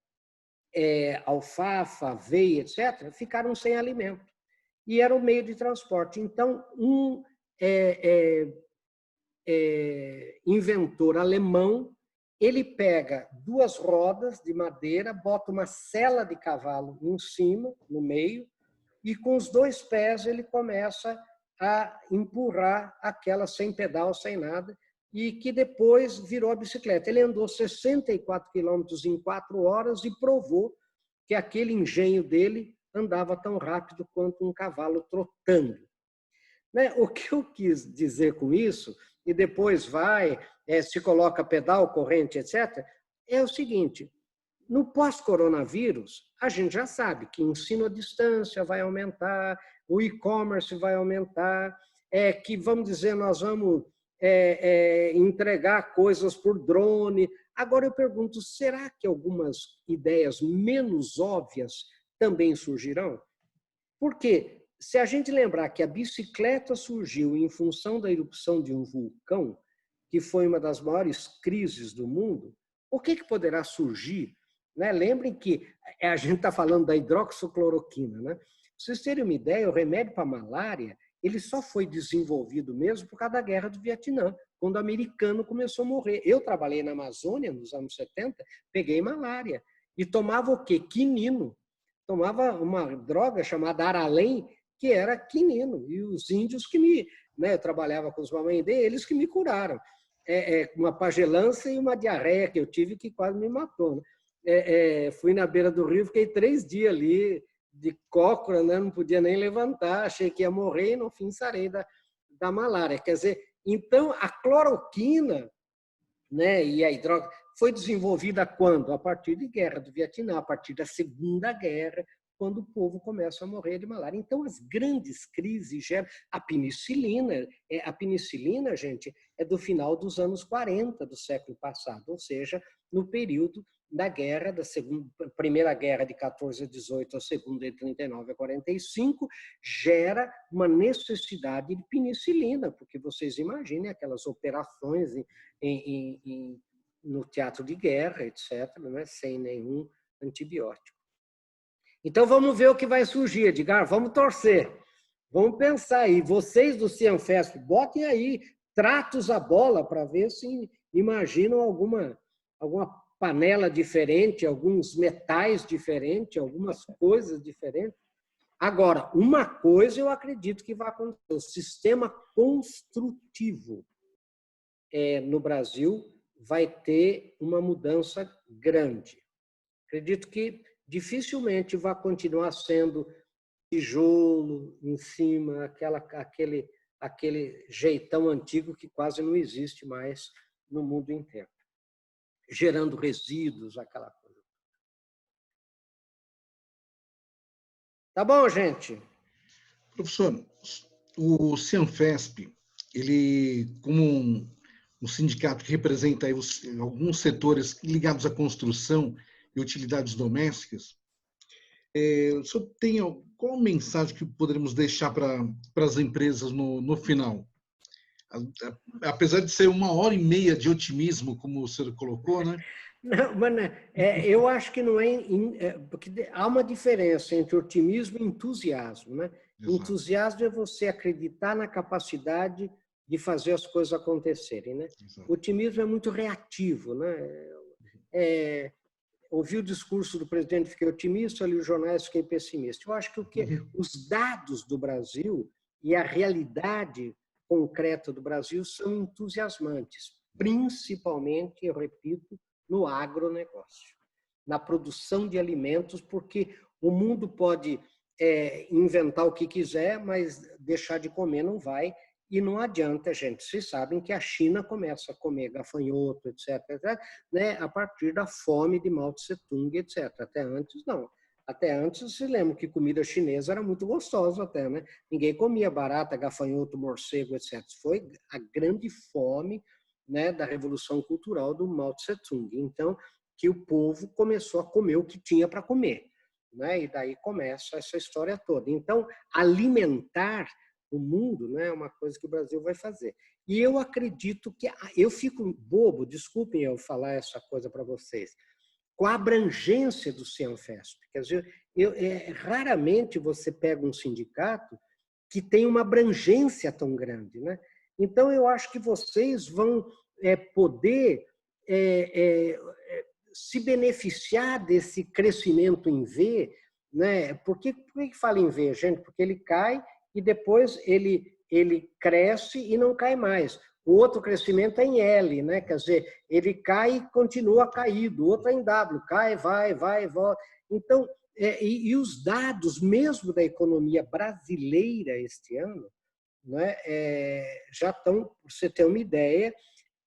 alfafa, aveia, etc., ficaram sem alimento. E era o meio de transporte. Então, um inventor alemão, ele pega 2 rodas de madeira, bota uma sela de cavalo em cima, no meio, e com os 2 pés ele começa a empurrar aquela sem pedal, sem nada, e que depois virou a bicicleta. Ele andou 64 quilômetros em 4 horas e provou que aquele engenho dele andava tão rápido quanto um cavalo trotando. Né? O que eu quis dizer com isso, e depois se coloca pedal, corrente, etc., é o seguinte: no pós-coronavírus, a gente já sabe que ensino à distância vai aumentar, o e-commerce vai aumentar, que, vamos dizer, nós vamos entregar coisas por drone. Agora eu pergunto, será que algumas ideias menos óbvias também surgirão? Porque se a gente lembrar que a bicicleta surgiu em função da erupção de um vulcão, que foi uma das maiores crises do mundo, o que poderá surgir? Né? Lembrem que a gente está falando da hidroxicloroquina. Né? Para vocês terem uma ideia, o remédio para a malária ele só foi desenvolvido mesmo por causa da guerra do Vietnã, quando o americano começou a morrer. Eu trabalhei na Amazônia nos anos 70, peguei malária e tomava o quê? Quinino. Tomava uma droga chamada Aralém, que era quinino. E os índios eu trabalhava com os mamães eles que me curaram. Uma pagelança e uma diarreia que eu tive que quase me matou. Né? Fui na beira do rio, fiquei 3 dias ali, de cócora, né? Não podia nem levantar, achei que ia morrer e no fim sarei da malária. Quer dizer, então a cloroquina, né, e a hidrox foi desenvolvida quando? A partir da guerra do Vietnã, a partir da Segunda Guerra, quando o povo começa a morrer de malária. Então as grandes crises geram a penicilina, gente, é do final dos anos 40 do século passado, ou seja, no período da guerra, primeira guerra de 14 a 18, a segunda de 39 a 45, gera uma necessidade de penicilina, porque vocês imaginem aquelas operações no teatro de guerra, etc., né, sem nenhum antibiótico. Então, vamos ver o que vai surgir, Edgar, vamos torcer. Vamos pensar aí, vocês do Cianfesp, botem aí tratos à bola para ver se imaginam alguma panela diferente, alguns metais diferentes, algumas coisas diferentes. Agora, uma coisa eu acredito que vai acontecer, o sistema construtivo no Brasil vai ter uma mudança grande. Acredito que dificilmente vai continuar sendo tijolo em cima, aquele jeitão antigo que quase não existe mais no mundo inteiro, gerando resíduos, aquela coisa. Tá bom, gente? Professor, o Cianfesp, ele, como um sindicato que representa aí alguns setores ligados à construção e utilidades domésticas, o senhor tem qual mensagem que poderíamos deixar para as empresas no final? Apesar de ser 1h30 de otimismo, como o senhor colocou, né? Não, mas eu acho que não porque há uma diferença entre otimismo e entusiasmo, né? Exato. Entusiasmo é você acreditar na capacidade de fazer as coisas acontecerem, né? Exato. Otimismo é muito reativo, né? Ouvi o discurso do presidente, fiquei otimista, li os jornais, fiquei pessimista. Eu acho que os dados do Brasil e a realidade concreta do Brasil são entusiasmantes, principalmente, eu repito, no agronegócio, na produção de alimentos, porque o mundo pode inventar o que quiser, mas deixar de comer não vai, e não adianta, gente. Vocês sabem que a China começa a comer gafanhoto, etc., né, a partir da fome de Mao Tse-tung, etc. Até antes, não. Até antes, se lembra que comida chinesa era muito gostosa até, né? Ninguém comia barata, gafanhoto, morcego, etc. Foi a grande fome, né, da Revolução Cultural do Mao Tse-tung. Então, que o povo começou a comer o que tinha para comer, né? E daí começa essa história toda. Então, alimentar o mundo, né, é uma coisa que o Brasil vai fazer. E eu acredito que... Eu fico bobo, desculpem eu falar essa coisa para vocês, com a abrangência do Cianfesp. Quer dizer, raramente você pega um sindicato que tem uma abrangência tão grande, né? Então, eu acho que vocês vão poder se beneficiar desse crescimento em V, né? Por que fala em V, gente? Porque ele cai e depois ele cresce e não cai mais. O outro crescimento é em L, né? Quer dizer, ele cai e continua caído. O outro é em W, cai, vai, volta. Então, e os dados mesmo da economia brasileira este ano, né, já estão, para você ter uma ideia,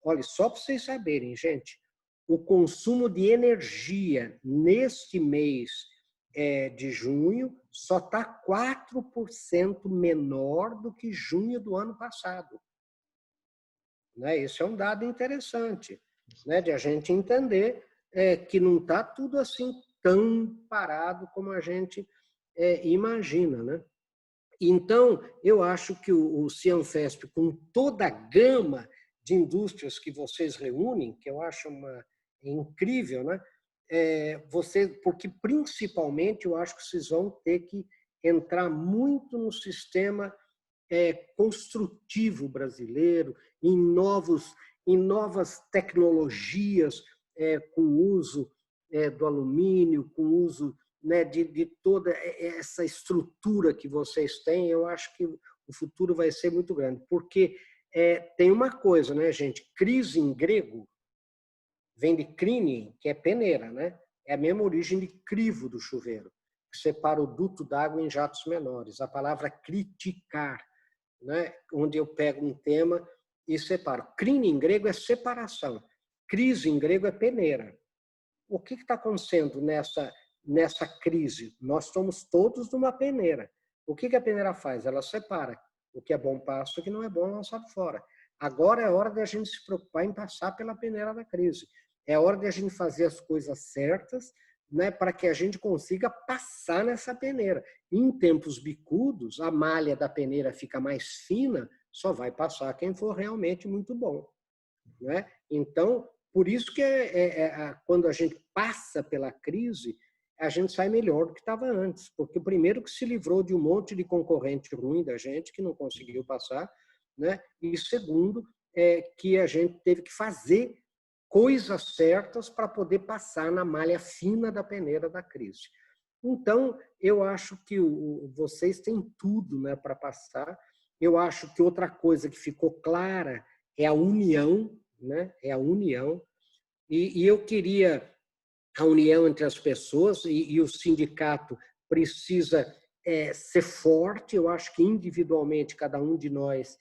olha, só para vocês saberem, gente, o consumo de energia neste mês de junho só está 4% menor do que junho do ano passado. Né? Isso é um dado interessante, né, de a gente entender que não está tudo assim tão parado como a gente imagina, né? Então, eu acho que o Cianfesp, com toda a gama de indústrias que vocês reúnem, que eu acho incrível, né? Porque principalmente eu acho que vocês vão ter que entrar muito no sistema construtivo brasileiro, em novas tecnologias, com o uso do alumínio, com o uso, né, de toda essa estrutura que vocês têm. Eu acho que o futuro vai ser muito grande, porque tem uma coisa, né, gente? Crise em grego vem de crine, que é peneira, né? É a mesma origem de crivo do chuveiro, que separa o duto d'água em jatos menores. A palavra criticar, né? Onde eu pego um tema e separo. Crine em grego é separação. Crise em grego é peneira. O que está acontecendo nessa crise? Nós estamos todos numa peneira. O que a peneira faz? Ela separa. O que é bom passa, o que não é bom lançado fora. Agora é hora da gente se preocupar em passar pela peneira da crise. É hora de a gente fazer as coisas certas, né, para que a gente consiga passar nessa peneira. Em tempos bicudos, a malha da peneira fica mais fina, só vai passar quem for realmente muito bom. Né? Então, por isso que quando a gente passa pela crise, a gente sai melhor do que estava antes. Porque primeiro que se livrou de um monte de concorrente ruim da gente, que não conseguiu passar, né? E segundo, que a gente teve que fazer coisas certas para poder passar na malha fina da peneira da crise. Então, eu acho que vocês têm tudo, né, para passar. Eu acho que outra coisa que ficou clara é a união, né? É a união. E eu queria a união entre as pessoas, e o sindicato precisa ser forte. Eu acho que individualmente cada um de nós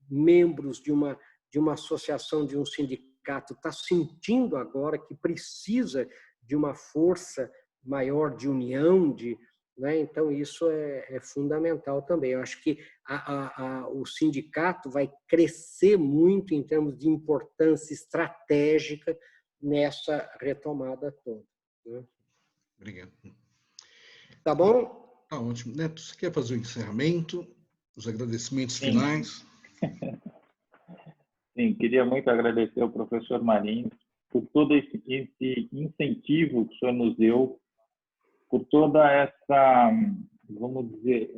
membros de uma associação, de um sindicato, está sentindo agora que precisa de uma força maior de união, né? Então, isso é fundamental também. Eu acho que o sindicato vai crescer muito em termos de importância estratégica nessa retomada toda. Né? Obrigado. Tá bom? Tá ótimo. Neto, você quer fazer o encerramento, os agradecimentos Sim. finais? Sim, queria muito agradecer ao professor Marinho por todo esse incentivo que o senhor nos deu, por toda essa, vamos dizer,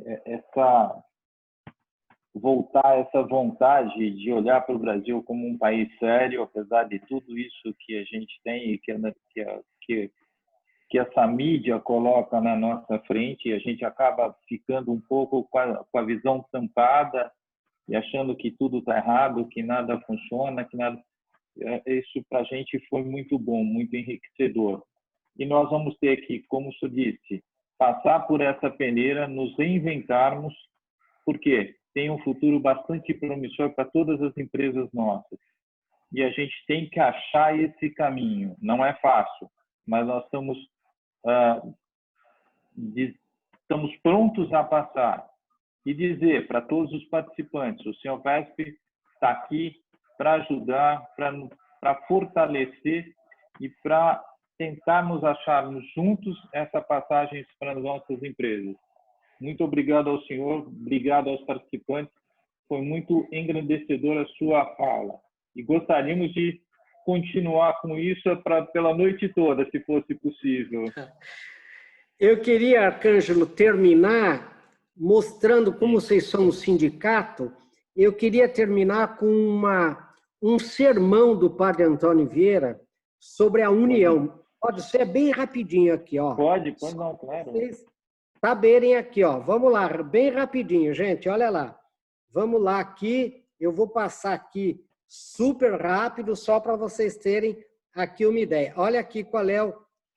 voltar essa vontade de olhar para o Brasil como um país sério, apesar de tudo isso que a gente tem e que essa mídia coloca na nossa frente, e a gente acaba ficando um pouco com a visão tampada e achando que tudo está errado, que nada funciona, que nada. Isso para a gente foi muito bom, muito enriquecedor. E nós vamos ter que, como o senhor disse, passar por essa peneira, nos reinventarmos, porque tem um futuro bastante promissor para todas as empresas nossas. E a gente tem que achar esse caminho. Não é fácil, mas nós estamos prontos a passar. E dizer para todos os participantes, o Senfesp está aqui para ajudar, para fortalecer e para tentarmos acharmos juntos essa passagem para as nossas empresas. Muito obrigado ao senhor, obrigado aos participantes. Foi muito engrandecedora a sua fala. E gostaríamos de continuar com isso pela noite toda, se fosse possível. Eu queria, Arcângelo, terminar mostrando como vocês são um sindicato. Eu queria terminar com um sermão do padre Antônio Vieira sobre a união. Pode ser bem rapidinho aqui, ó. Pode não, claro. Vocês saberem aqui, ó. Vamos lá, bem rapidinho, gente, olha lá. Vamos lá aqui, eu vou passar aqui super rápido, só para vocês terem aqui uma ideia. Olha aqui qual é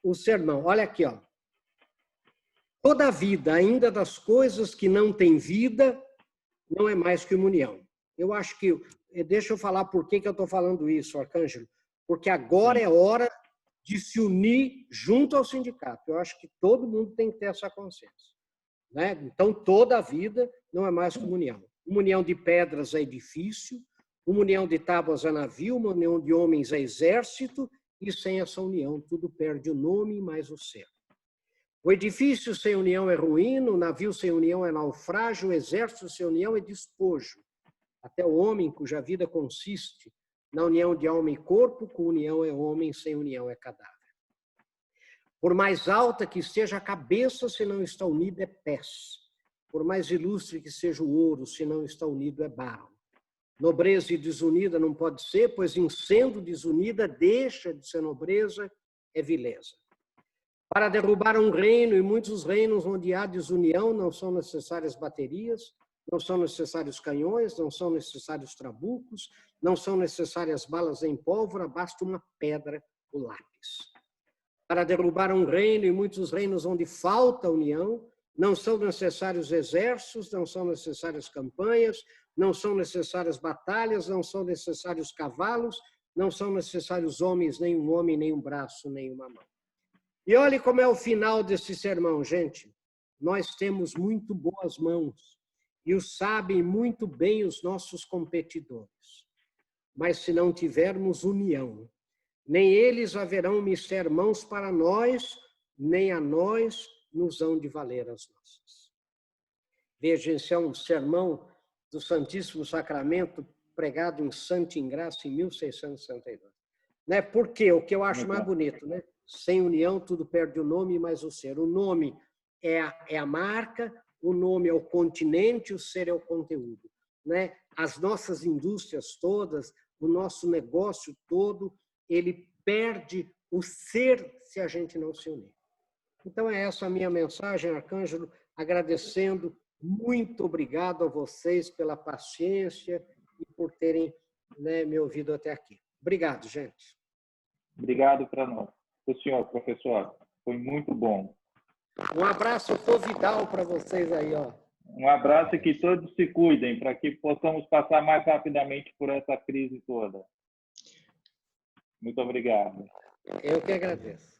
o sermão, olha aqui, ó. Toda a vida, ainda das coisas que não têm vida, não é mais que uma união. Eu acho que... Deixa eu falar por que eu estou falando isso, Arcângelo. Porque agora é hora de se unir junto ao sindicato. Eu acho que todo mundo tem que ter essa consciência. Né? Então, toda a vida não é mais que uma união. Uma união de pedras é edifício, uma união de tábuas é navio, uma união de homens é exército, e sem essa união tudo perde o nome mais o ser. O edifício sem união é ruína, o navio sem união é naufrágio, o exército sem união é despojo. Até o homem cuja vida consiste na união de alma e corpo, com união é homem, sem união é cadáver. Por mais alta que seja a cabeça, se não está unida, é pés. Por mais ilustre que seja o ouro, se não está unido, é barro. Nobreza desunida não pode ser, pois em sendo desunida, deixa de ser nobreza, é vileza. Para derrubar um reino, e muitos reinos onde há desunião, não são necessárias baterias, não são necessários canhões, não são necessários trabucos, não são necessárias balas em pólvora, basta uma pedra, o lápis. Para derrubar um reino, e muitos reinos onde falta união, não são necessários exércitos, não são necessárias campanhas, não são necessárias batalhas, não são necessários cavalos, não são necessários homens, nem um homem, nem um braço, nem uma mão. E olhe como é o final desse sermão, gente. Nós temos muito boas mãos e o sabem muito bem os nossos competidores. Mas se não tivermos união, Nem eles haverão mister mãos para nós, nem a nós nos hão de valer as nossas. Veja, esse é um sermão do Santíssimo Sacramento pregado em Santa Ingrácia em 1662. Né? Por quê? O que eu acho mais bonito, né? Sem união tudo perde o nome, mas o ser. O nome é a marca, o nome é o continente, o ser é o conteúdo. Né? As nossas indústrias todas, o nosso negócio todo, ele perde o ser se a gente não se unir. Então, é essa a minha mensagem, Arcângelo, agradecendo. Muito obrigado a vocês pela paciência e por terem, né, me ouvido até aqui. Obrigado, gente. Obrigado para nós. O senhor, professor, foi muito bom. Um abraço covidal para vocês aí, ó. Um abraço e que todos se cuidem para que possamos passar mais rapidamente por essa crise toda. Muito obrigado. Eu que agradeço.